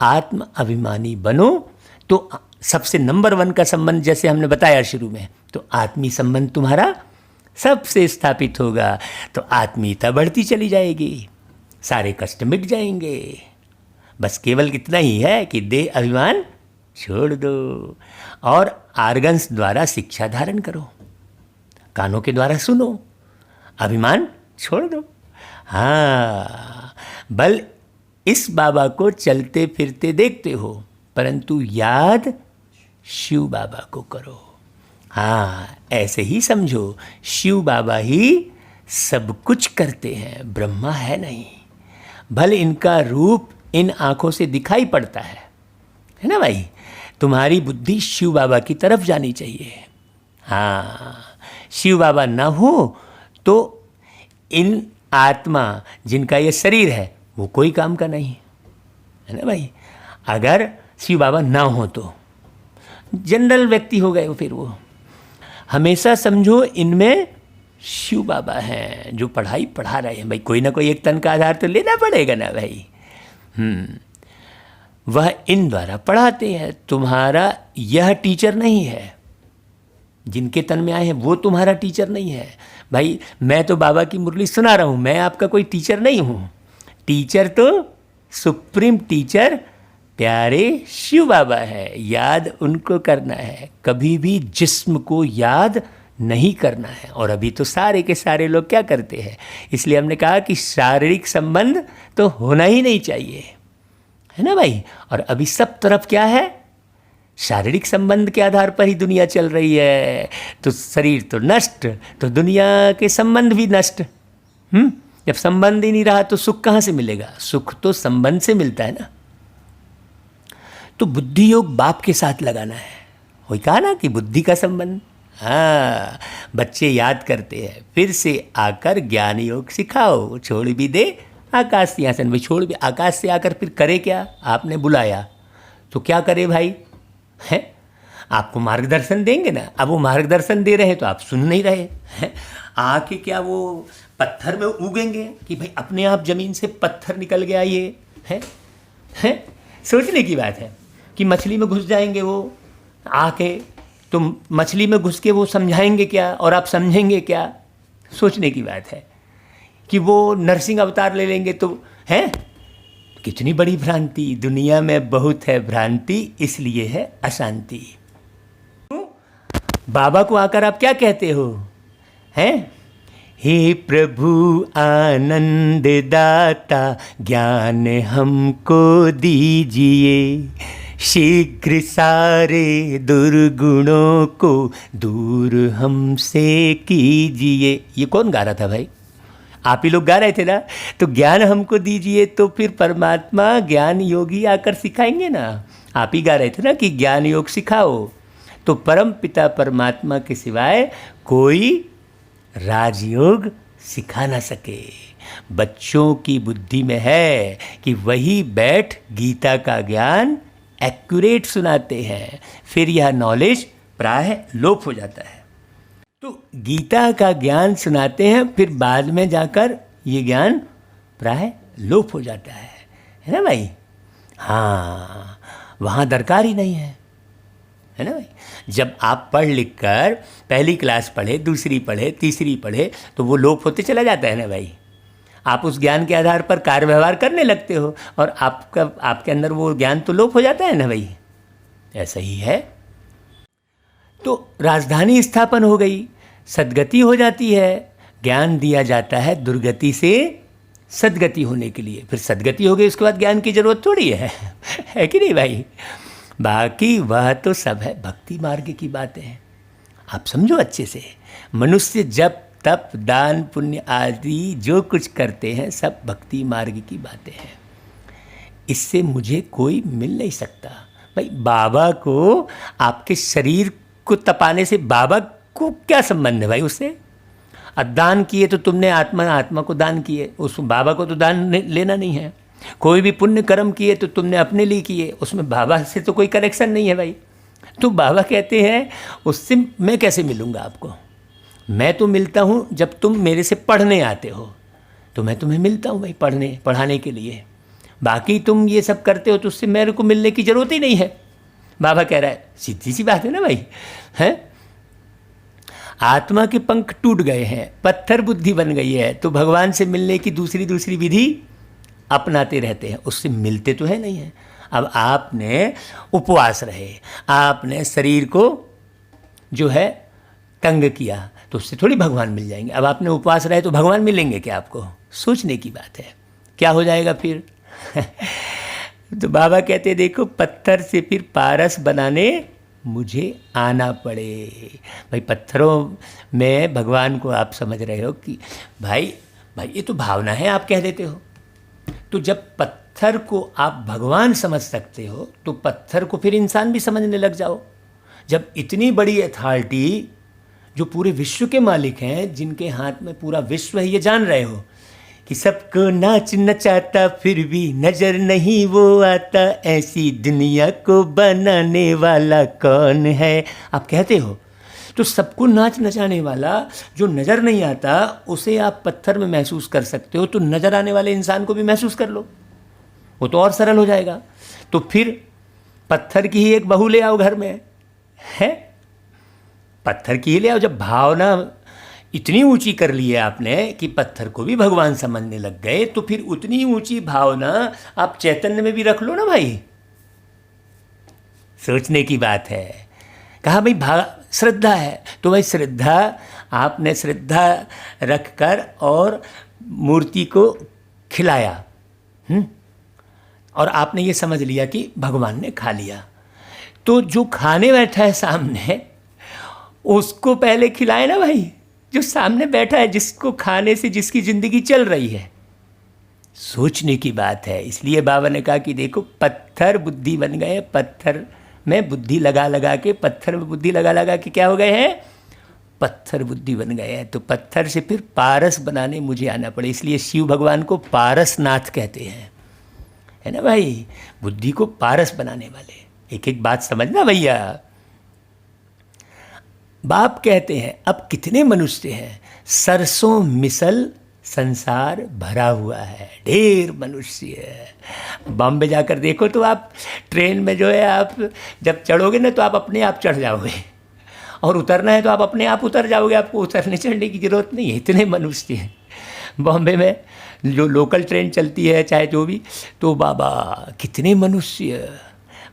आत्म अभिमानी बनो। तो सबसे नंबर 1 का संबंध जैसे हमने बताया शुरू में, तो आत्मी संबंध तुम्हारा सबसे स्थापित होगा, तो आत्मीयता बढ़ती चली जाएगी, सारे कष्ट मिट जाएंगे। बस केवल इतना ही है कि देह अभिमान छोड़ दो और आर्गन्स द्वारा शिक्षा धारण करो। कानों के द्वारा सुनो, अभिमान छोड़ दो। हाँ, बल इस बाबा को चलते फिरते देखते हो, परंतु याद शिव बाबा को करो। हाँ, ऐसे ही समझो, शिव बाबा ही सब कुछ करते हैं, ब्रह्मा है नहीं। भले इनका रूप इन आँखों से दिखाई पड़ता है ना भाई। तुम्हारी बुद्धि शिव बाबा की तरफ जानी चाहिए। हाँ, शिव बाबा ना हो तो इन आत्मा जिनका ये शरीर है वो कोई काम का नहीं है ना भाई। अगर शिव बाबा ना हो तो जनरल व्यक्ति हो गए फिर वो। हमेशा समझो इनमें शिव बाबा हैं जो पढ़ाई पढ़ा रहे हैं भाई। कोई ना कोई एक तन का आधार तो लेना पड़ेगा ना भाई। वह इन द्वारा पढ़ाते हैं। तुम्हारा यह टीचर नहीं है, जिनके तन में आए हैं वो तुम्हारा टीचर नहीं है भाई। मैं तो बाबा की मुरली सुना रहा हूँ, मैं आपका कोई टीचर नहीं हूँ। टीचर तो सुप्रीम टीचर प्यारे शिव बाबा है, याद उनको करना है। कभी भी जिस्म को याद नहीं करना है। और अभी तो सारे के सारे लोग क्या करते हैं, इसलिए हमने कहा कि शारीरिक संबंध तो होना ही नहीं चाहिए, है ना भाई। और अभी सब तरफ क्या है, शारीरिक संबंध के आधार पर ही दुनिया चल रही है। तो शरीर तो नष्ट, तो दुनिया के संबंध भी नष्ट। जब संबंध ही नहीं रहा तो सुख कहाँ से मिलेगा? सुख तो संबंध से मिलता है ना। तो बुद्धि योग बाप के साथ लगाना है। वही कहा ना कि बुद्धि का संबंध। हाँ, बच्चे याद करते हैं, फिर से आकर ज्ञान योग सिखाओ। छोड़ भी दे आकाश सिंहासन, भाई छोड़ भी आकाश से आकर फिर करे क्या? आपने बुलाया तो क्या करे भाई? हैं, आपको मार्गदर्शन देंगे ना। अब वो मार्गदर्शन दे रहे हैं तो आप सुन नहीं रहे हैं। आके क्या वो पत्थर में उगेंगे कि भाई अपने आप जमीन से पत्थर निकल गया ये है? सोचने की बात है कि मछली में घुस जाएंगे वो आके, तो मछली में घुस के वो समझाएंगे क्या और आप समझेंगे क्या? सोचने की बात है कि वो नरसिंह अवतार ले लेंगे तो है। कितनी बड़ी भ्रांति, दुनिया में बहुत है भ्रांति, इसलिए है अशांति। बाबा को आकर आप क्या कहते हो? हैं, हे प्रभु आनंद दाता, ज्ञान हमको दीजिए, शीघ्र सारे दुर्गुणों को दूर हमसे कीजिए। ये कौन गा रहा था भाई? आप ही लोग गा रहे थे ना। तो ज्ञान हमको दीजिए, तो फिर परमात्मा ज्ञान योगी आकर सिखाएंगे ना। आप ही गा रहे थे ना कि ज्ञान योग सिखाओ। तो परम पिता परमात्मा के सिवाय कोई राजयोग सिखा ना सके। बच्चों की बुद्धि में है कि वही बैठ गीता का ज्ञान एक्यूरेट सुनाते हैं, फिर यह नॉलेज प्रायः लोप हो जाता है। तो गीता का ज्ञान सुनाते हैं, फिर बाद में जाकर ये ज्ञान प्रायः लोप हो जाता है ना भाई। हाँ, वहाँ दरकार ही नहीं है ना भाई। जब आप पढ़ लिख कर पहली क्लास पढ़े, दूसरी पढ़े, तीसरी पढ़े, तो वो लोप होते चला जाता है ना भाई। आप उस ज्ञान के आधार पर कार्य व्यवहार करने लगते हो और आपके अंदर वो ज्ञान तो लोप हो जाता है ना भाई। ऐसा ही है। तो राजधानी स्थापन हो गई, सद्गति हो जाती है। ज्ञान दिया जाता है दुर्गति से सद्गति होने के लिए। फिर सद्गति हो गई, उसके बाद ज्ञान की जरूरत थोड़ी है कि नहीं भाई। बाकी वह तो सब है भक्ति मार्ग की बातें हैं। आप समझो अच्छे से, मनुष्य जब तप दान पुण्य आदि जो कुछ करते हैं सब भक्ति मार्ग की बातें हैं। इससे मुझे कोई मिल नहीं सकता भाई। बाबा को आपके शरीर को तपाने से बाबा को क्या संबंध है भाई उससे? अब दान किए तो तुमने आत्मा को दान किए, उस बाबा को तो दान लेना नहीं है। कोई भी पुण्य कर्म किए तो तुमने अपने लिए किए, उसमें बाबा से तो कोई कनेक्शन नहीं है भाई। तो बाबा कहते हैं उससे मैं कैसे मिलूँगा आपको? मैं तो मिलता हूँ जब तुम मेरे से पढ़ने आते हो, तो मैं तुम्हें मिलता हूँ भाई पढ़ाने के लिए। बाकी तुम ये सब करते हो तो उससे मेरे को मिलने की ज़रूरत ही नहीं है। बाबा कह रहा है, सीधी सी बात है ना भाई। हैं, आत्मा के पंख टूट गए हैं, पत्थर बुद्धि बन गई है, तो भगवान से मिलने की दूसरी विधि अपनाते रहते हैं, उससे मिलते तो है नहीं है। अब आपने उपवास रहे, आपने शरीर को जो है तंग किया तो उससे थोड़ी भगवान मिल जाएंगे। अब आपने उपवास रहे तो भगवान मिलेंगे क्या आपको? सोचने की बात है, क्या हो जाएगा फिर? तो बाबा कहते देखो पत्थर से फिर पारस बनाने मुझे आना पड़े। भाई पत्थरों में भगवान को आप समझ रहे हो कि भाई ये तो भावना है, आप कह देते हो। तो जब पत्थर को आप भगवान समझ सकते हो तो पत्थर को फिर इंसान भी समझने लग जाओ। जब इतनी बड़ी अथॉरिटी जो पूरे विश्व के मालिक हैं, जिनके हाथ में पूरा विश्व है, ये जान रहे हो कि सबको नाच नचाता फिर भी नजर नहीं वो आता, ऐसी दुनिया को बनाने वाला कौन है, आप कहते हो। तो सबको नाच नचाने वाला जो नज़र नहीं आता उसे आप पत्थर में महसूस कर सकते हो, तो नज़र आने वाले इंसान को भी महसूस कर लो, वो तो और सरल हो जाएगा। तो फिर पत्थर की ही एक बहू ले आओ घर में, है पत्थर की ही ले आओ। जब भावना इतनी ऊंची कर ली है आपने कि पत्थर को भी भगवान समझने लग गए, तो फिर उतनी ऊंची भावना आप चैतन्य में भी रख लो ना भाई। सोचने की बात है। कहा भाई श्रद्धा है, तो भाई श्रद्धा, आपने श्रद्धा रखकर और मूर्ति को खिलाया, और आपने ये समझ लिया कि भगवान ने खा लिया, तो जो खाने बैठा है सामने उसको पहले खिलाए ना भाई, जो सामने बैठा है, जिसको खाने से जिसकी ज़िंदगी चल रही है। सोचने की बात है। इसलिए बाबा ने कहा कि देखो पत्थर बुद्धि बन गए, पत्थर में बुद्धि लगा लगा के, पत्थर में बुद्धि लगा लगा के क्या हो गए हैं? पत्थर बुद्धि बन गए हैं। तो पत्थर से फिर पारस बनाने मुझे आना पड़े, इसलिए शिव भगवान को पारसनाथ कहते हैं, है ना भाई, बुद्धि को पारस बनाने वाले। एक एक बात समझना भैया। बाप कहते हैं अब कितने मनुष्य हैं, सरसों मिसल संसार भरा हुआ है, ढेर मनुष्य है। बॉम्बे जाकर देखो तो आप ट्रेन में जो है, आप जब चढ़ोगे ना तो आप अपने आप चढ़ जाओगे, और उतरना है तो आप अपने आप उतर जाओगे, आपको उतरने चढ़ने की ज़रूरत नहीं है, इतने मनुष्य हैं। बॉम्बे में जो लोकल ट्रेन चलती है चाहे जो भी, तो बाबा कितने मनुष्य।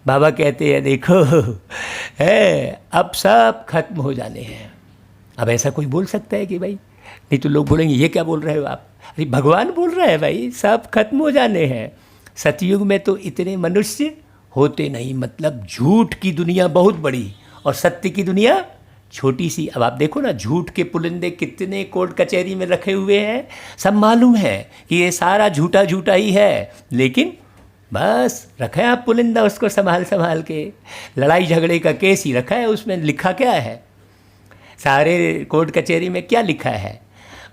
बाबा कहते हैं देखो है अब सब खत्म हो जाने हैं। अब ऐसा कोई बोल सकता है कि भाई, नहीं तो लोग बोलेंगे ये क्या बोल रहे हो आप? अरे भगवान बोल रहे हैं भाई सब खत्म हो जाने हैं। सतयुग में तो इतने मनुष्य होते नहीं, मतलब झूठ की दुनिया बहुत बड़ी और सत्य की दुनिया छोटी सी। अब आप देखो ना, झूठ के पुलिंदे कितने कोर्ट कचहरी में रखे हुए हैं, सब मालूम है कि ये सारा झूठा झूठा ही है, लेकिन बस रखा है आप पुलिंदा उसको संभाल संभाल के। लड़ाई झगड़े का केस ही रखा है, उसमें लिखा क्या है? सारे कोर्ट कचहरी में क्या लिखा है?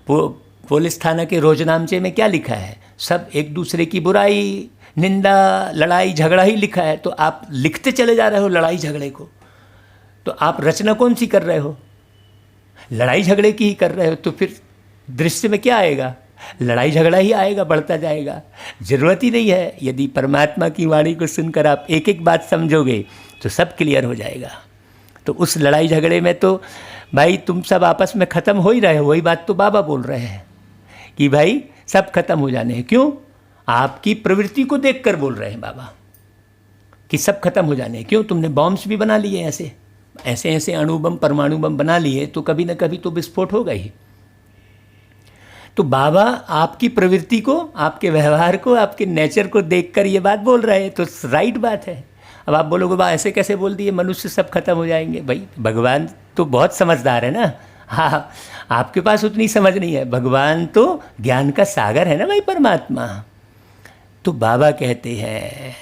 पुलिस थाना के रोजनामचे में क्या लिखा है? सब एक दूसरे की बुराई, निंदा, लड़ाई झगड़ा ही लिखा है। तो आप लिखते चले जा रहे हो लड़ाई झगड़े को, तो आप रचना कौन सी कर रहे हो? लड़ाई झगड़े की ही कर रहे हो। तो फिर दृश्य में क्या आएगा? लड़ाई झगड़ा ही आएगा, बढ़ता जाएगा। ज़रूरत ही नहीं है। यदि परमात्मा की वाणी को सुनकर आप एक एक बात समझोगे तो सब क्लियर हो जाएगा। तो उस लड़ाई झगड़े में तो भाई तुम सब आपस में ख़त्म हो ही रहे हो। वही बात तो बाबा बोल रहे हैं कि भाई सब खत्म हो जाने हैं। क्यों? आपकी प्रवृत्ति को देखकर बोल रहे हैं बाबा कि सब खत्म हो जाने हैं। क्यों? तुमने बॉम्ब्स भी बना लिए, ऐसे ऐसे ऐसे अणु बम परमाणु बम बना लिए, तो कभी ना कभी तो विस्फोट होगा ही। तो बाबा आपकी प्रवृत्ति को, आपके व्यवहार को, आपके नेचर को देखकर ये बात बोल रहे हैं, तो राइट बात है। अब आप बोलोगे बा ऐसे कैसे बोल दिए, मनुष्य सब खत्म हो जाएंगे? भाई भगवान तो बहुत समझदार है ना। हाँ, आपके पास उतनी समझ नहीं है, भगवान तो ज्ञान का सागर है ना भाई, परमात्मा। तो बाबा कहते हैं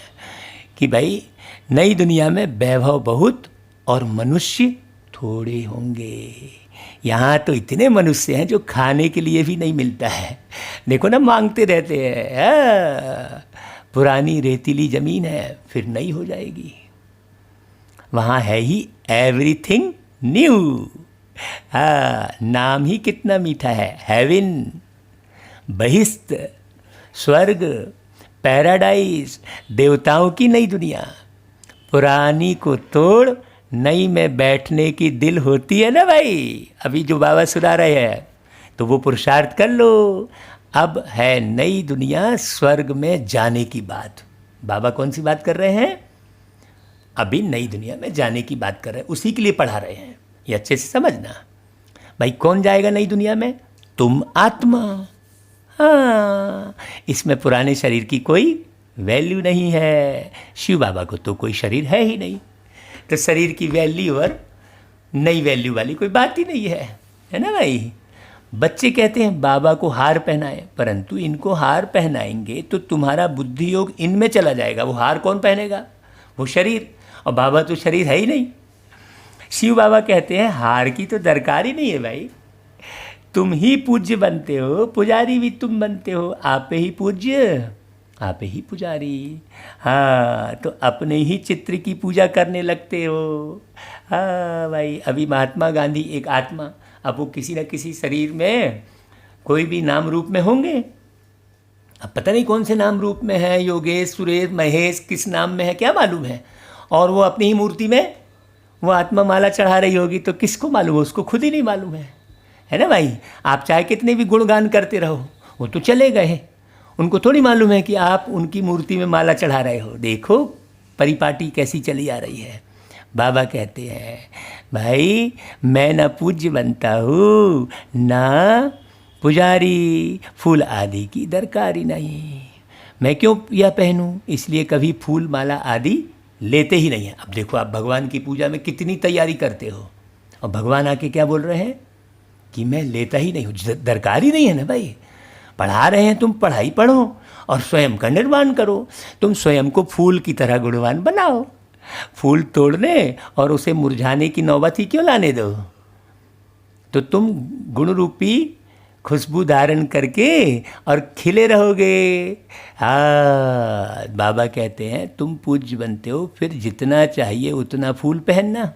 कि भाई नई दुनिया में वैभव बहुत और मनुष्य थोड़े होंगे। यहाँ तो इतने मनुष्य हैं जो खाने के लिए भी नहीं मिलता है। देखो ना, मांगते रहते हैं। पुरानी रेतीली ज़मीन है, फिर नई हो जाएगी। वहाँ है ही एवरीथिंग न्यू। नाम ही कितना मीठा है, हेवन, बहिश्त, स्वर्ग, पैराडाइज, देवताओं की नई दुनिया। पुरानी को तोड़ नई में बैठने की दिल होती है ना भाई। अभी जो बाबा सुना रहे हैं तो वो पुरुषार्थ कर लो। अब है नई दुनिया, स्वर्ग में जाने की बात। बाबा कौन सी बात कर रहे हैं? अभी नई दुनिया में जाने की बात कर रहे हैं, उसी के लिए पढ़ा रहे हैं। ये अच्छे से समझना। भाई कौन जाएगा नई दुनिया में? तुम आत्मा। हाँ, इसमें पुराने शरीर की कोई वैल्यू नहीं है। शिव बाबा को तो कोई शरीर है ही नहीं, तो शरीर की वैल्यू और नई वैल्यू वाली कोई बात ही नहीं है ना भाई। बच्चे कहते हैं बाबा को हार पहनाए, परंतु इनको हार पहनाएंगे तो तुम्हारा बुद्धि योग इनमें चला जाएगा। वो हार कौन पहनेगा? वो शरीर, और बाबा तो शरीर है ही नहीं। शिव बाबा कहते हैं हार की तो दरकार ही नहीं है भाई, तुम ही पूज्य बनते हो, पुजारी भी तुम बनते हो, आप ही पूज्य आप ही पुजारी। हाँ, तो अपने ही चित्र की पूजा करने लगते हो। हाँ भाई, अभी महात्मा गांधी एक आत्मा, अब वो किसी न किसी शरीर में कोई भी नाम रूप में होंगे, अब पता नहीं कौन से नाम रूप में है, योगेश, सुरेश, महेश, किस नाम में है क्या मालूम है, और वो अपनी ही मूर्ति में वो आत्मा माला चढ़ा रही होगी, तो किसको मालूम है? उसको खुद ही नहीं मालूम है ना भाई। आप चाहे कितने भी गुणगान करते रहो, वो तो चले गए, उनको थोड़ी मालूम है कि आप उनकी मूर्ति में माला चढ़ा रहे हो। देखो परिपाटी कैसी चली आ रही है। बाबा कहते हैं भाई मैं ना पूज्य बनता हूँ ना पुजारी, फूल आदि की दरकार ही नहीं। मैं क्यों यह पहनूं? इसलिए कभी फूल माला आदि लेते ही नहीं है। अब देखो आप भगवान की पूजा में कितनी तैयारी करते हो, और भगवान आके क्या बोल रहे हैं कि मैं लेता ही नहीं हूँ। दरकार ही नहीं है ना भाई। पढ़ा रहे हैं तुम, पढ़ाई पढ़ो और स्वयं का निर्माण करो। तुम स्वयं को फूल की तरह गुणवान बनाओ। फूल तोड़ने और उसे मुरझाने की नौबत ही क्यों लाने दो? तो तुम गुण रूपी खुशबू धारण करके और खिले रहोगे। हाँ, बाबा कहते हैं तुम पूज्य बनते हो, फिर जितना चाहिए उतना फूल पहनना।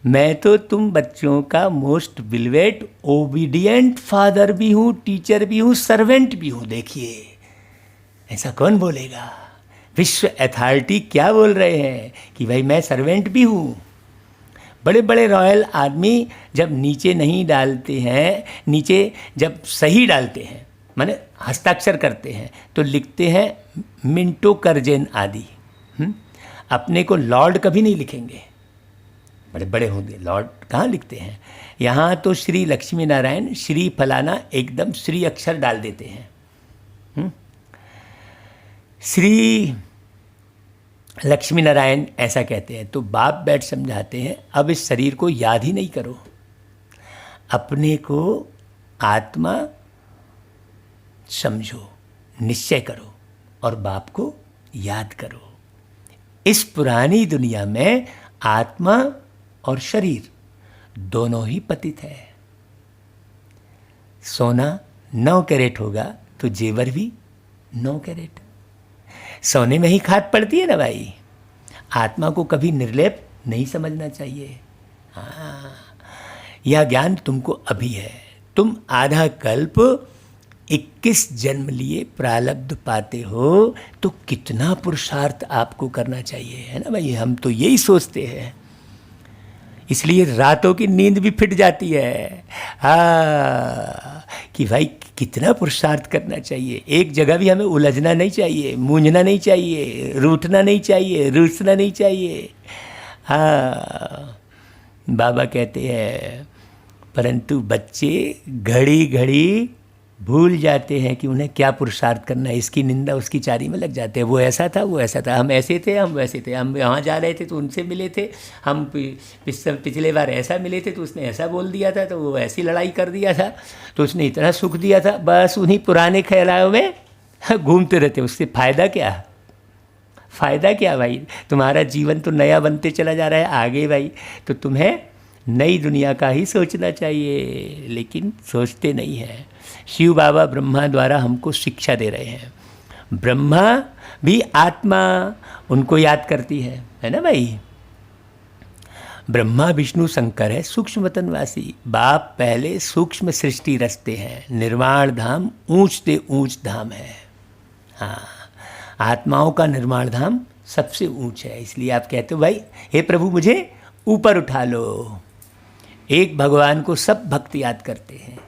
मैं तो तुम बच्चों का मोस्ट बिलवेट ओबीडियंट फादर भी हूँ, टीचर भी हूँ, सर्वेंट भी हूँ। देखिए ऐसा कौन बोलेगा? विश्व अथॉरिटी क्या बोल रहे हैं कि भाई मैं सर्वेंट भी हूँ। बड़े बड़े रॉयल आदमी जब नीचे नहीं डालते हैं, नीचे जब सही डालते हैं माने हस्ताक्षर करते हैं, तो लिखते हैं मिंटो कर्जेन आदि। अपने को लॉर्ड कभी नहीं लिखेंगे, बड़े बड़े होंगे लॉर्ड कहाँ लिखते हैं। यहाँ तो श्री लक्ष्मी नारायण, श्री फलाना एकदम श्री अक्षर डाल देते हैं। श्री लक्ष्मी नारायण ऐसा कहते हैं, तो बाप बैठ समझाते हैं अब इस शरीर को याद ही नहीं करो, अपने को आत्मा समझो, निश्चय करो और बाप को याद करो। इस पुरानी दुनिया में आत्मा और शरीर दोनों ही पतित है। सोना 9 कैरेट होगा तो जेवर भी 9 कैरेट। सोने में ही खाद पड़ती है ना भाई। आत्मा को कभी निर्लेप नहीं समझना चाहिए। हाँ, यह ज्ञान तुमको अभी है। तुम आधा कल्प 21 जन्म लिए प्रारब्ध पाते हो, तो कितना पुरुषार्थ आपको करना चाहिए, है ना भाई। हम तो यही सोचते हैं, इसलिए रातों की नींद भी फिट जाती है। हाँ, कि भाई कितना पुरुषार्थ करना चाहिए। एक जगह भी हमें उलझना नहीं चाहिए, मूंझना नहीं चाहिए, रूठना नहीं चाहिए, रूसना नहीं चाहिए। हाँ, बाबा कहते हैं परंतु बच्चे घड़ी घड़ी भूल जाते हैं कि उन्हें क्या पुरुषार्थ करना है। इसकी निंदा उसकी चारी में लग जाते हैं। वो ऐसा था, वो ऐसा था, हम ऐसे थे, हम वैसे थे, हम यहाँ जा रहे थे तो उनसे मिले थे, हम पिछले बार ऐसा मिले थे तो उसने ऐसा बोल दिया था, तो वो ऐसी लड़ाई कर दिया था, तो उसने इतना सुख दिया था। बस उन्हीं पुराने ख्यालों में घूमते रहते। उससे फ़ायदा क्या? फ़ायदा क्या भाई? तुम्हारा जीवन तो नया बनते चला जा रहा है आगे भाई, तो तुम्हें नई दुनिया का ही सोचना चाहिए, लेकिन सोचते नहीं हैं। शिव बाबा ब्रह्मा द्वारा हमको शिक्षा दे रहे हैं। ब्रह्मा भी आत्मा उनको याद करती है ना भाई। ब्रह्मा विष्णु शंकर है सूक्ष्म वतनवासी। बाप पहले सूक्ष्म सृष्टि रचते हैं। निर्माण धाम ऊंचते ऊंच धाम है। हाँ, आत्माओं का निर्माण धाम सबसे ऊंच है। इसलिए आप कहते हो भाई हे प्रभु मुझे ऊपर उठा लो। एक भगवान को सब भक्त याद करते हैं,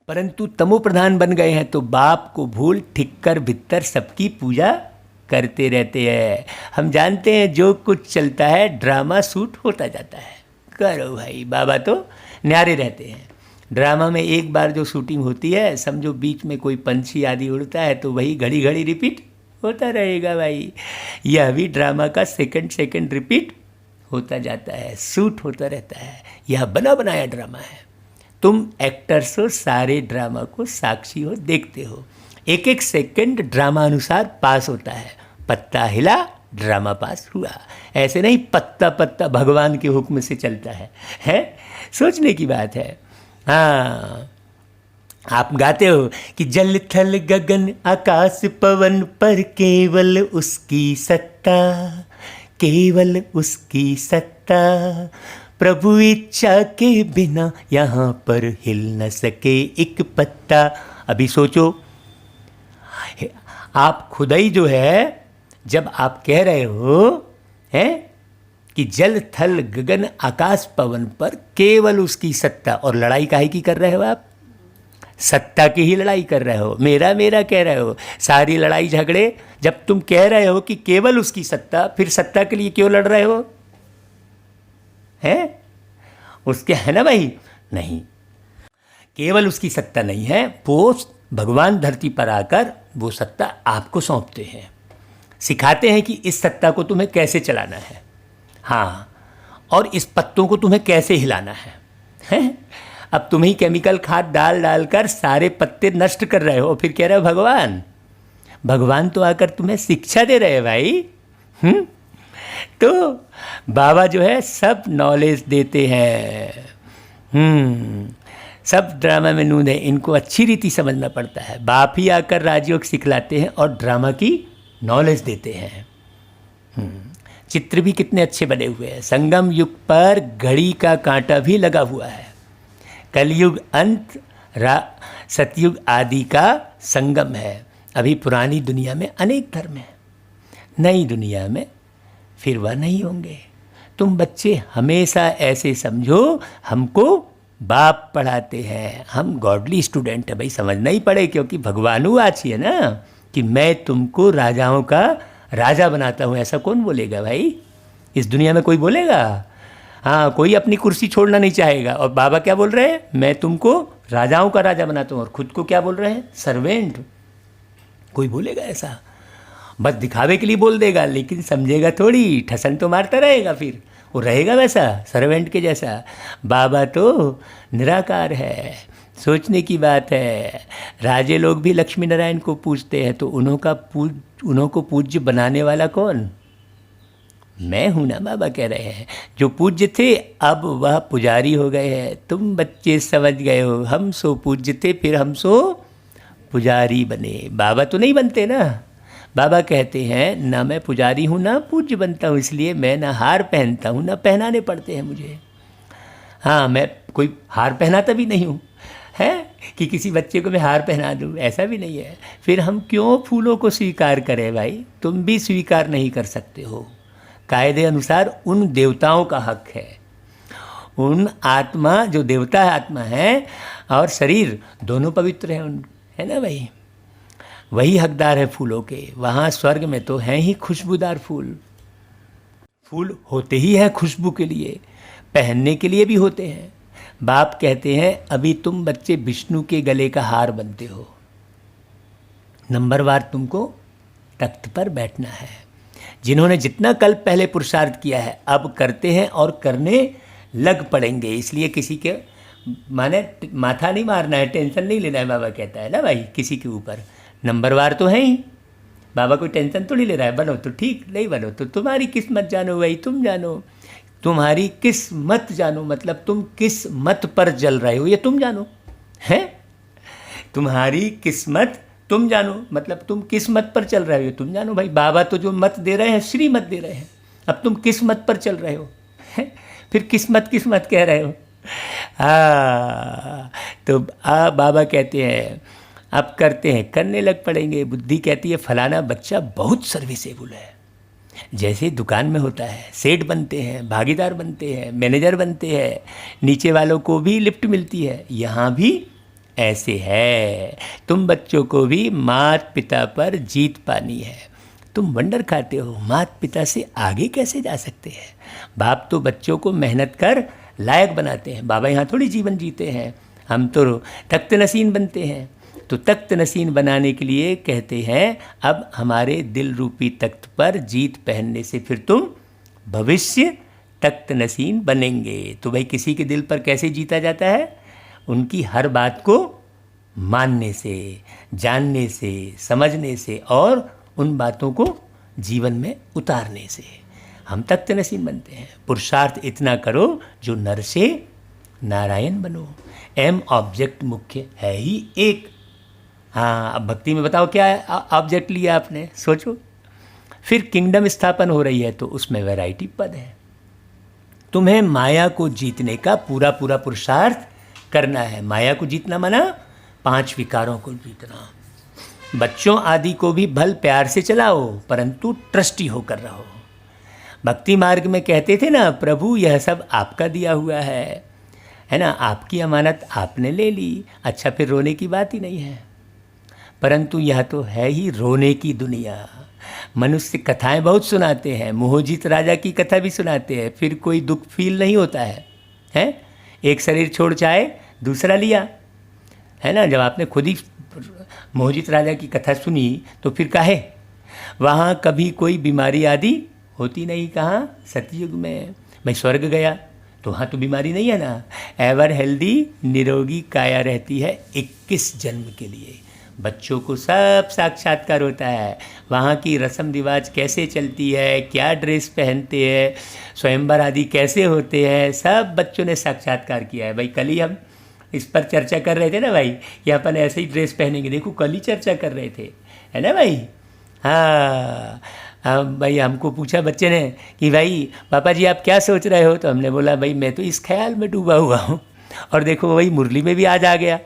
परंतु तमो प्रधान बन गए हैं तो बाप को भूल ठिक्कर भित्तर सबकी पूजा करते रहते हैं। हम जानते हैं जो कुछ चलता है ड्रामा शूट होता जाता है। करो भाई, बाबा तो न्यारे रहते हैं। ड्रामा में एक बार जो शूटिंग होती है, समझो बीच में कोई पंछी आदि उड़ता है तो वही घड़ी घड़ी रिपीट होता रहेगा भाई। यह भी ड्रामा का सेकंड रिपीट होता जाता है, शूट होता रहता है। यह बना बनाया ड्रामा है। तुम एक्टर्स हो, सारे ड्रामा को साक्षी हो, देखते हो। एक एक सेकंड ड्रामा अनुसार पास होता है। पत्ता हिला, ड्रामा पास हुआ। ऐसे नहीं पत्ता पत्ता भगवान के हुक्म से चलता है? सोचने की बात है। हाँ, आप गाते हो कि जल थल गगन आकाश पवन पर केवल उसकी सत्ता, केवल उसकी सत्ता, प्रभु इच्छा के बिना यहाँ पर हिल न सके एक पत्ता। अभी सोचो, आप खुद ही जो है, जब आप कह रहे हो हैं कि जल थल गगन आकाश पवन पर केवल उसकी सत्ता, और लड़ाई काहे की कर रहे हो आप? सत्ता की ही लड़ाई कर रहे हो। मेरा मेरा कह रहे हो। सारी लड़ाई झगड़े जब तुम कह रहे हो कि केवल उसकी सत्ता, फिर सत्ता के लिए क्यों लड़ रहे हो? हैं? उसके है ना भाई? नहीं, केवल उसकी सत्ता नहीं है, वो भगवान धरती पर आकर वो सत्ता आपको सौंपते हैं, सिखाते हैं कि इस सत्ता को तुम्हें कैसे चलाना है। हाँ, और इस पत्तों को तुम्हें कैसे हिलाना है, हैं? अब तुम ही केमिकल खाद डाल डालकर सारे पत्ते नष्ट कर रहे हो, फिर कह रहे हो भगवान। भगवान तो आकर तुम्हें शिक्षा दे रहे हैं भाई। तो बाबा जो है सब नॉलेज देते हैं। सब ड्रामा में नून है, इनको अच्छी रीति समझना पड़ता है। बाप ही आकर राजयोग सिखलाते हैं और ड्रामा की नॉलेज देते हैं। चित्र भी कितने अच्छे बने हुए हैं। संगम युग पर घड़ी का कांटा भी लगा हुआ है। कलयुग अंत, सतयुग आदि का संगम है। अभी पुरानी दुनिया में अनेक धर्म हैं, नई दुनिया में फिर वह नहीं होंगे। तुम बच्चे हमेशा ऐसे समझो, हमको बाप पढ़ाते हैं, हम गॉडली स्टूडेंट है भाई, समझना ही पड़े, क्योंकि भगवानु आज है ना कि मैं तुमको राजाओं का राजा बनाता हूँ। ऐसा कौन बोलेगा भाई? इस दुनिया में कोई बोलेगा? हाँ, कोई अपनी कुर्सी छोड़ना नहीं चाहेगा। और बाबा क्या बोल रहे हैं? मैं तुमको राजाओं का राजा बनाता हूँ। और खुद को क्या बोल रहे हैं? सर्वेंट। कोई बोलेगा ऐसा? बस दिखावे के लिए बोल देगा, लेकिन समझेगा थोड़ी, ठसन तो मारता रहेगा, फिर वो रहेगा वैसा सर्वेंट के जैसा। बाबा तो निराकार है। सोचने की बात है। राजे लोग भी लक्ष्मी नारायण को पूजते हैं, तो उन्हों को पूज्य बनाने वाला कौन? मैं हूँ ना, बाबा कह रहे हैं। जो पूज्य थे अब वह पुजारी हो गए हैं। तुम बच्चे समझ गए हो, हम सो पूज्य थे, फिर हम सो पुजारी बने। बाबा तो नहीं बनते ना। बाबा कहते हैं ना मैं पुजारी हूँ ना पूज्य बनता हूँ, इसलिए मैं ना हार पहनता हूँ ना पहनाने पड़ते हैं मुझे। हाँ, मैं कोई हार पहनाता भी नहीं हूँ, है कि किसी बच्चे को मैं हार पहना दूँ, ऐसा भी नहीं है। फिर हम क्यों फूलों को स्वीकार करें भाई? तुम भी स्वीकार नहीं कर सकते हो। कायदे अनुसार उन देवताओं का हक है। उन आत्मा, जो देवता है आत्मा है, और शरीर दोनों पवित्र हैं, है ना भाई? वही हकदार है फूलों के। वहाँ स्वर्ग में तो हैं ही खुशबूदार फूल। फूल होते ही हैं खुशबू के लिए, पहनने के लिए भी होते हैं। बाप कहते हैं अभी तुम बच्चे विष्णु के गले का हार बनते हो। नंबरवार तुमको तख्त पर बैठना है। जिन्होंने जितना कल पहले पुरुषार्थ किया है अब करते हैं और करने लग पड़ेंगे। इसलिए किसी के माने माथा नहीं मारना है, टेंशन नहीं लेना है। बाबा कहता है ना भाई, किसी के ऊपर नंबरवार तो है ही। बाबा कोई टेंशन तो नहीं ले रहा है, बनो तो ठीक, नहीं बनो तो तुम्हारी किस्मत जानो भाई, तुम जानो। तुम्हारी किस्मत जानो मतलब तुम किस मत पर चल रहे हो ये तुम जानो, हैं? तुम्हारी किस्मत तुम जानो मतलब तुम किस मत पर चल रहे हो तुम जानो भाई। बाबा तो जो मत दे रहे हैं श्री मत दे रहे हैं। अब तुम किस मत पर चल रहे हो, हैं? फिर किस्मत कह रहे हो। तो बाबा कहते हैं अब करते हैं, करने लग पड़ेंगे। बुद्धि कहती है फलाना बच्चा बहुत सर्विसेबल है। जैसे दुकान में होता है, सेठ बनते हैं, भागीदार बनते हैं, मैनेजर बनते हैं, नीचे वालों को भी लिफ्ट मिलती है। यहाँ भी ऐसे है। तुम बच्चों को भी माता पिता पर जीत पानी है। तुम वंडर खाते हो माता पिता से आगे कैसे जा सकते हैं। बाप तो बच्चों को मेहनत कर लायक बनाते हैं। बाबा यहाँ थोड़ी जीवन जीते हैं, हम तो तख्त नसीन बनते हैं। तो तख्त नसीन बनाने के लिए कहते हैं अब हमारे दिल रूपी तख्त पर जीत पहनने से फिर तुम भविष्य तख्त नसीन बनेंगे। तो भाई किसी के दिल पर कैसे जीता जाता है? उनकी हर बात को मानने से, जानने से, समझने से और उन बातों को जीवन में उतारने से हम तख्त नसीन बनते हैं। पुरुषार्थ इतना करो जो नर से नारायण बनो। एम ऑब्जेक्ट मुख्य है ही एक। हाँ, अब भक्ति में बताओ क्या ऑब्जेक्ट लिया आपने, सोचो। फिर किंगडम स्थापन हो रही है तो उसमें वैरायटी पद है। तुम्हें माया को जीतने का पूरा पूरा पुरुषार्थ करना है। माया को जीतना माना 5 विकारों को जीतना। बच्चों आदि को भी भल प्यार से चलाओ, परंतु ट्रस्टी होकर रहो। भक्ति मार्ग में कहते थे ना, प्रभु यह सब आपका दिया हुआ है ना, आपकी अमानत आपने ले ली। अच्छा, फिर रोने की बात ही नहीं है। परंतु यह तो है ही रोने की दुनिया। मनुष्य कथाएं बहुत सुनाते हैं, मोहजित राजा की कथा भी सुनाते हैं, फिर कोई दुख फील नहीं होता है? एक शरीर छोड़ चाहे दूसरा लिया, है ना। जब आपने खुद ही मोहजित राजा की कथा सुनी तो फिर काहे? वहाँ कभी कोई बीमारी आदि होती नहीं। कहाँ? सतयुग में। भाई स्वर्ग गया तो वहाँ तो बीमारी नहीं है ना। एवर हेल्दी निरोगी काया रहती है 21 जन्म के लिए। बच्चों को सब साक्षात्कार होता है। वहाँ की रस्म रिवाज कैसे चलती है, क्या ड्रेस पहनते हैं, स्वयंवर आदि कैसे होते हैं, सब बच्चों ने साक्षात्कार किया है। भाई कल ही हम इस पर चर्चा कर रहे थे ना भाई, कि अपन ऐसे ही ड्रेस पहनेंगे। देखो कल ही चर्चा कर रहे थे, है ना भाई। हाँ भाई, हमको पूछा बच्चे ने कि भाई पापा जी आप क्या सोच रहे हो? तो हमने बोला भाई मैं तो इस ख्याल में डूबा हुआ हूँ। और देखो वही मुरली में भी आज आ गया।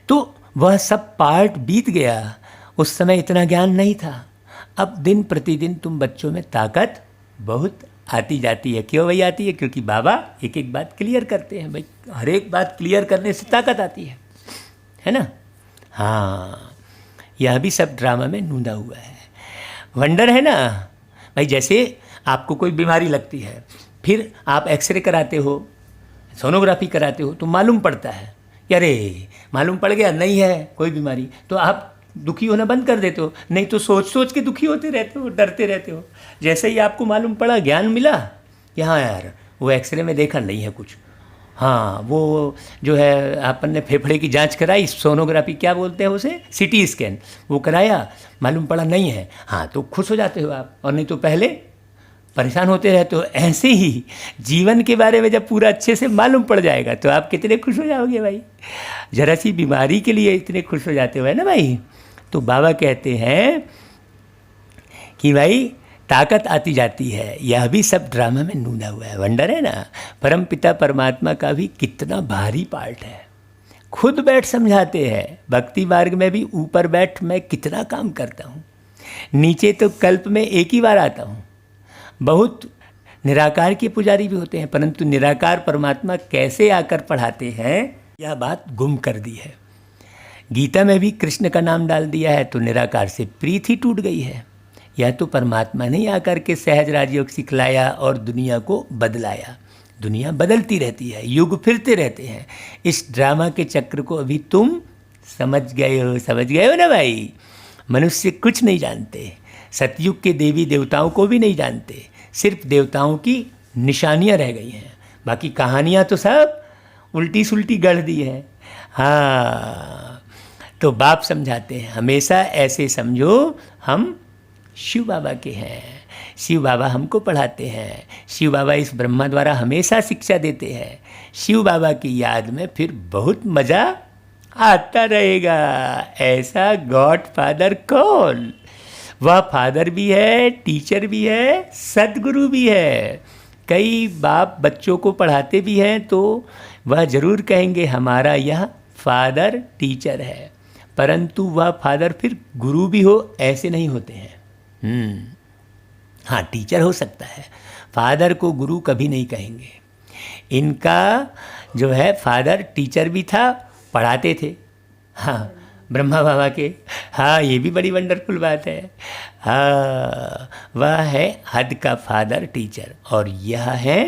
तो वह सब पार्ट बीत गया। उस समय इतना ज्ञान नहीं था। अब दिन प्रतिदिन तुम बच्चों में ताकत बहुत आती जाती है। क्यों भाई आती है? क्योंकि बाबा एक एक बात क्लियर करते हैं। भाई हर एक बात क्लियर करने से ताकत आती है ना। हाँ, यह भी सब ड्रामा में नूंदा हुआ है। वंडर है ना भाई। जैसे आपको कोई बीमारी लगती है, फिर आप एक्सरे कराते हो, सोनोग्राफी कराते हो, तो मालूम पड़ता है कि अरे मालूम पड़ गया नहीं है कोई बीमारी, तो आप दुखी होना बंद कर देते हो। नहीं तो सोच सोच के दुखी होते रहते हो, डरते रहते हो। जैसे ही आपको मालूम पड़ा, ज्ञान मिला कि हाँ यार वो एक्सरे में देखा नहीं है कुछ, हाँ वो जो है अपन ने फेफड़े की जांच कराई, सोनोग्राफी क्या बोलते हैं उसे, सीटी स्कैन, वो कराया, मालूम पड़ा नहीं है, हाँ तो खुश हो जाते हो आप। और नहीं तो पहले परेशान होते रहते हो। ऐसे ही जीवन के बारे में जब पूरा अच्छे से मालूम पड़ जाएगा तो आप कितने खुश हो जाओगे भाई। जरा सी बीमारी के लिए इतने खुश हो जाते हो, है ना भाई। तो बाबा कहते हैं कि भाई ताकत आती जाती है। यह भी सब ड्रामा में नूना हुआ है। वंडर है ना। परमपिता परमात्मा का भी कितना भारी पार्ट है। खुद बैठ समझाते हैं। भक्ति मार्ग में भी ऊपर बैठ मैं कितना काम करता हूँ, नीचे तो कल्प में एक ही बार आता हूँ। बहुत निराकार के पुजारी भी होते हैं, परंतु निराकार परमात्मा कैसे आकर पढ़ाते हैं यह बात गुम कर दी है। गीता में भी कृष्ण का नाम डाल दिया है तो निराकार से प्रीत ही टूट गई है। यह तो परमात्मा ने आकर के सहज राजयोग सिखलाया और दुनिया को बदलाया। दुनिया बदलती रहती है, युग फिरते रहते हैं। इस ड्रामा के चक्र को अभी तुम समझ गए हो ना भाई। मनुष्य कुछ नहीं जानते, सतयुग के देवी देवताओं को भी नहीं जानते, सिर्फ देवताओं की निशानियां रह गई हैं, बाकी कहानियां तो सब उल्टी सुल्टी गढ़ दी है। हाँ, तो बाप समझाते हैं हमेशा ऐसे समझो हम शिव बाबा के हैं, शिव बाबा हमको पढ़ाते हैं, शिव बाबा इस ब्रह्मा द्वारा हमेशा शिक्षा देते हैं। शिव बाबा की याद में फिर बहुत मज़ा आता रहेगा। ऐसा गॉड फादर कौन? वह फादर भी है, टीचर भी है, सदगुरु भी है। कई बाप बच्चों को पढ़ाते भी हैं तो वह ज़रूर कहेंगे हमारा यह फादर टीचर है, परंतु वह फादर फिर गुरु भी हो ऐसे नहीं होते हैं। हाँ, टीचर हो सकता है, फादर को गुरु कभी नहीं कहेंगे। इनका जो है फादर टीचर भी था, पढ़ाते थे। हाँ, ब्रह्मा बाबा के। हाँ, ये भी बड़ी वंडरफुल बात है। हाँ, वह है हद का फादर टीचर और यह है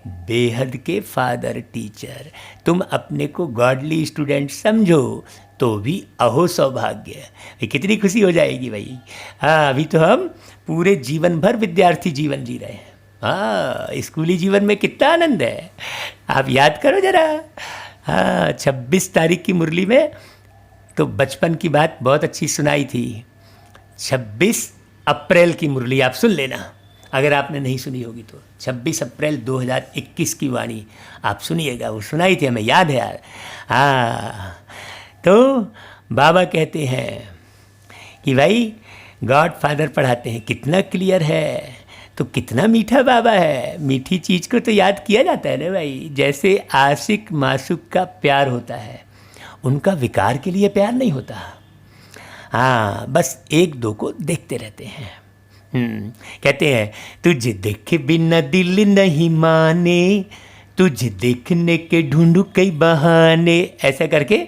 बेहद के फादर टीचर। तुम अपने को गॉडली स्टूडेंट समझो तो भी अहो सौभाग्य। कितनी खुशी हो जाएगी भाई। हाँ, अभी तो हम पूरे जीवन भर विद्यार्थी जीवन जी रहे हैं। हाँ, स्कूली जीवन में कितना आनंद है, आप याद करो जरा। हाँ, 26 तारीख की मुरली में तो बचपन की बात बहुत अच्छी सुनाई थी। 26 अप्रैल की मुरली आप सुन लेना, अगर आपने नहीं सुनी होगी तो। 26 अप्रैल 2021 की वाणी आप सुनिएगा, वो सुनाई थी, हमें याद है यार। हाँ, तो बाबा कहते हैं कि भाई गॉड फादर पढ़ाते हैं, कितना क्लियर है, तो कितना मीठा बाबा है। मीठी चीज़ को तो याद किया जाता है ना भाई। जैसे आशिक मासूक का प्यार होता है, उनका विकार के लिए प्यार नहीं होता। हाँ, बस एक दो को देखते रहते हैं। कहते हैं तुझे देखे बिना दिल नहीं माने, तुझे देखने के ढूंढू कई बहाने, ऐसा करके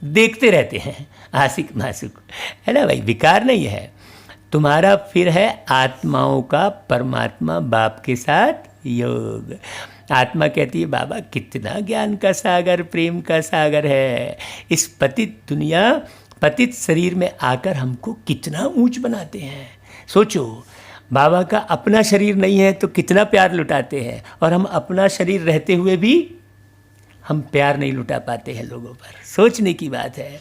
देखते रहते हैं आशिक मासूक, है ना भाई। विकार नहीं है तुम्हारा, फिर है आत्माओं का परमात्मा बाप के साथ योग। आत्मा कहती है बाबा कितना ज्ञान का सागर, प्रेम का सागर है। इस पतित दुनिया, पतित शरीर में आकर हमको कितना ऊंच बनाते हैं। सोचो, बाबा का अपना शरीर नहीं है तो कितना प्यार लुटाते हैं, और हम अपना शरीर रहते हुए भी हम प्यार नहीं लुटा पाते हैं लोगों पर। सोचने की बात है।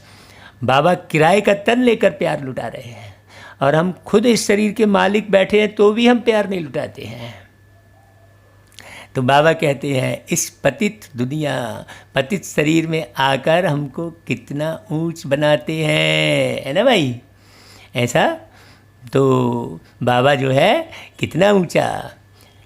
बाबा किराए का तन लेकर प्यार लुटा रहे हैं, और हम खुद इस शरीर के मालिक बैठे हैं तो भी हम प्यार नहीं लुटाते हैं। तो बाबा कहते हैं इस पतित दुनिया, पतित शरीर में आकर हमको कितना ऊंच बनाते हैं, है ना भाई। ऐसा तो बाबा जो है कितना ऊंचा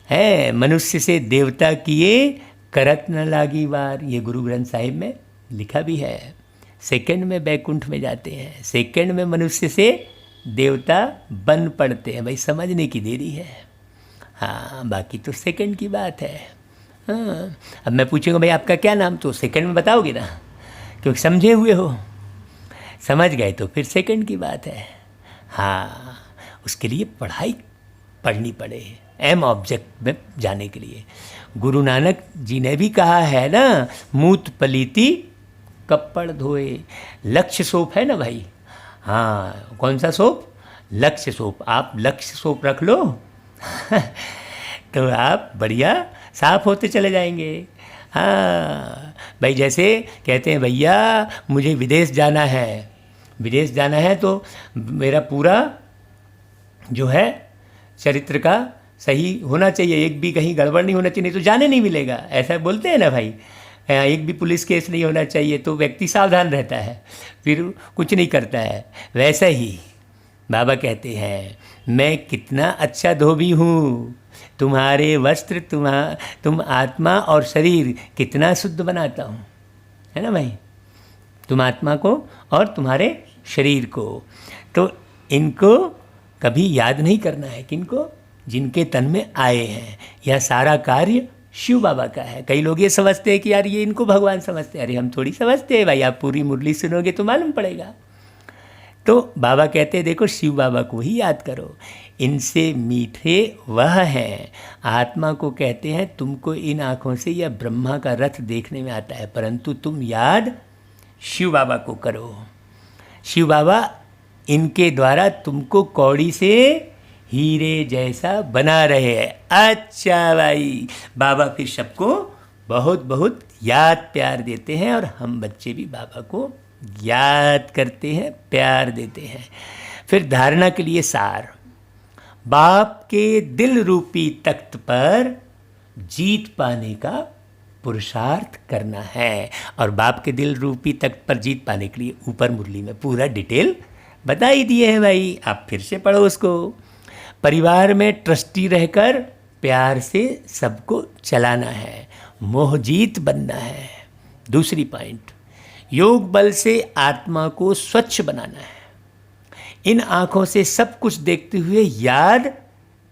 है। मनुष्य से देवता किए करत न लागी वार, ये गुरु ग्रंथ साहिब में लिखा भी है। सेकंड में बैकुंठ में जाते हैं, सेकंड में मनुष्य से देवता बन पड़ते हैं। भाई समझने की देरी है। हाँ, बाकी तो सेकंड की बात है। हाँ, अब मैं पूछूंगा भाई आपका क्या नाम, तो सेकंड में बताओगे ना, क्योंकि समझे हुए हो। समझ गए तो फिर सेकंड की बात है। हाँ, उसके लिए पढ़ाई पढ़नी पड़े, एम ऑब्जेक्ट में जाने के लिए। गुरु नानक जी ने भी कहा है ना, मूत पलीती कपड़ धोए। लक्ष्य सोप है ना भाई। हाँ, कौन सा सोप? लक्ष्य सोप। आप लक्ष्य सोप रख लो तो आप बढ़िया साफ होते चले जाएंगे। हाँ भाई, जैसे कहते हैं भैया मुझे विदेश जाना है, विदेश जाना है तो मेरा पूरा जो है चरित्र का सही होना चाहिए, एक भी कहीं गड़बड़ नहीं होना चाहिए, नहीं तो जाने नहीं मिलेगा। ऐसा बोलते हैं ना भाई। एक भी पुलिस केस नहीं होना चाहिए, तो व्यक्ति सावधान रहता है, फिर कुछ नहीं करता है। वैसा ही बाबा कहते हैं मैं कितना अच्छा धोबी हूँ, तुम्हारे वस्त्र तुम आत्मा और शरीर कितना शुद्ध बनाता हूँ, है ना भाई। तुम आत्मा को और तुम्हारे शरीर को, तो इनको कभी याद नहीं करना है। किनको? जिनके तन में आए हैं। यह सारा कार्य शिव बाबा का है। कई लोग ये समझते हैं कि यार ये इनको भगवान समझते हैं। अरे हम थोड़ी समझते हैं भाई, आप पूरी मुरली सुनोगे तो मालूम पड़ेगा। तो बाबा कहते हैं देखो शिव बाबा को ही याद करो, इनसे मीठे वह हैं। आत्मा को कहते हैं तुमको इन आँखों से यह ब्रह्मा का रथ देखने में आता है, परंतु तुम याद शिव बाबा को करो। शिव बाबा इनके द्वारा तुमको कौड़ी से हीरे जैसा बना रहे हैं। अच्छा भाई, बाबा फिर सबको बहुत बहुत याद प्यार देते हैं, और हम बच्चे भी बाबा को याद करते हैं, प्यार देते हैं। फिर धारणा के लिए सार, बाप के दिल रूपी तख्त पर जीत पाने का पुरुषार्थ करना है। और बाप के दिल रूपी तख्त पर जीत पाने के लिए ऊपर मुरली में पूरा डिटेल बता ही दिए हैं भाई, आप फिर से पढ़ो उसको। परिवार में ट्रस्टी रहकर प्यार से सबको चलाना है, मोहजीत बनना है। दूसरी पॉइंट, योग बल से आत्मा को स्वच्छ बनाना है। इन आँखों से सब कुछ देखते हुए याद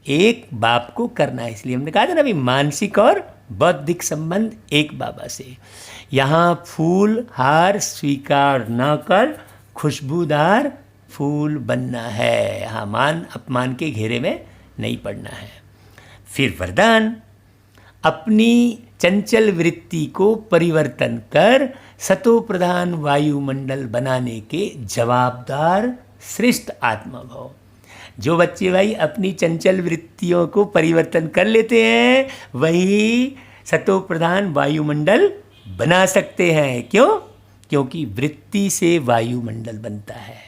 एक बाप को करना है। इसलिए हमने कहा था ना भाई, मानसिक और बौद्धिक संबंध एक बाबा से। यहाँ फूल हार स्वीकार न कर खुशबूदार फूल बनना है। हाँ, मान अपमान के घेरे में नहीं पड़ना है। फिर वरदान, अपनी चंचल वृत्ति को परिवर्तन कर सतो प्रधान वायुमंडल बनाने के जवाबदार श्रेष्ठ आत्मा भव। जो बच्चे भाई अपनी चंचल वृत्तियों को परिवर्तन कर लेते हैं वही सतो प्रधान वायुमंडल बना सकते हैं। क्यों? क्योंकि वृत्ति से वायुमंडल बनता है।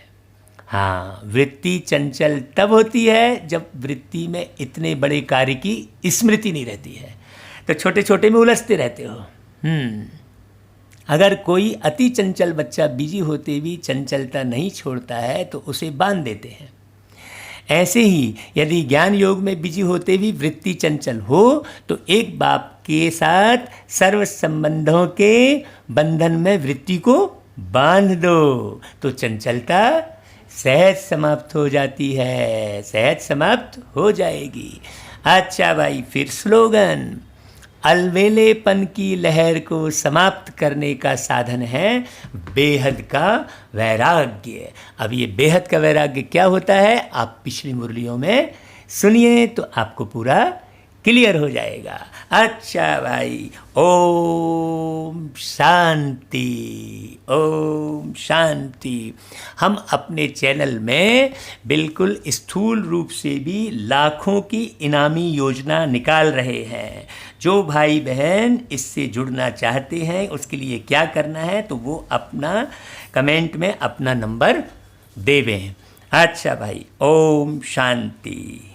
हाँ, वृत्ति चंचल तब होती है जब वृत्ति में इतने बड़े कार्य की स्मृति नहीं रहती है, तो छोटे छोटे में उलझते रहते हो। अगर कोई अति चंचल बच्चा बिजी होते भी चंचलता नहीं छोड़ता है तो उसे बांध देते हैं। ऐसे ही यदि ज्ञान योग में बिजी होते भी वृत्ति चंचल हो तो एक बाप के साथ सर्व संबंधों के बंधन में वृत्ति को बांध दो तो चंचलता सहज समाप्त हो जाती है, सहज समाप्त हो जाएगी। अच्छा भाई, फिर स्लोगन, अलवेलेपन की लहर को समाप्त करने का साधन है बेहद का वैराग्य। अब ये बेहद का वैराग्य क्या होता है आप पिछली मुरलियों में सुनिए तो आपको पूरा क्लियर हो जाएगा। अच्छा भाई, ओम शांति, ओम शांति। हम अपने चैनल में बिल्कुल स्थूल रूप से भी लाखों की इनामी योजना निकाल रहे हैं। जो भाई बहन इससे जुड़ना चाहते हैं उसके लिए क्या करना है तो वो अपना कमेंट में अपना नंबर देवें। अच्छा भाई, ओम शांति।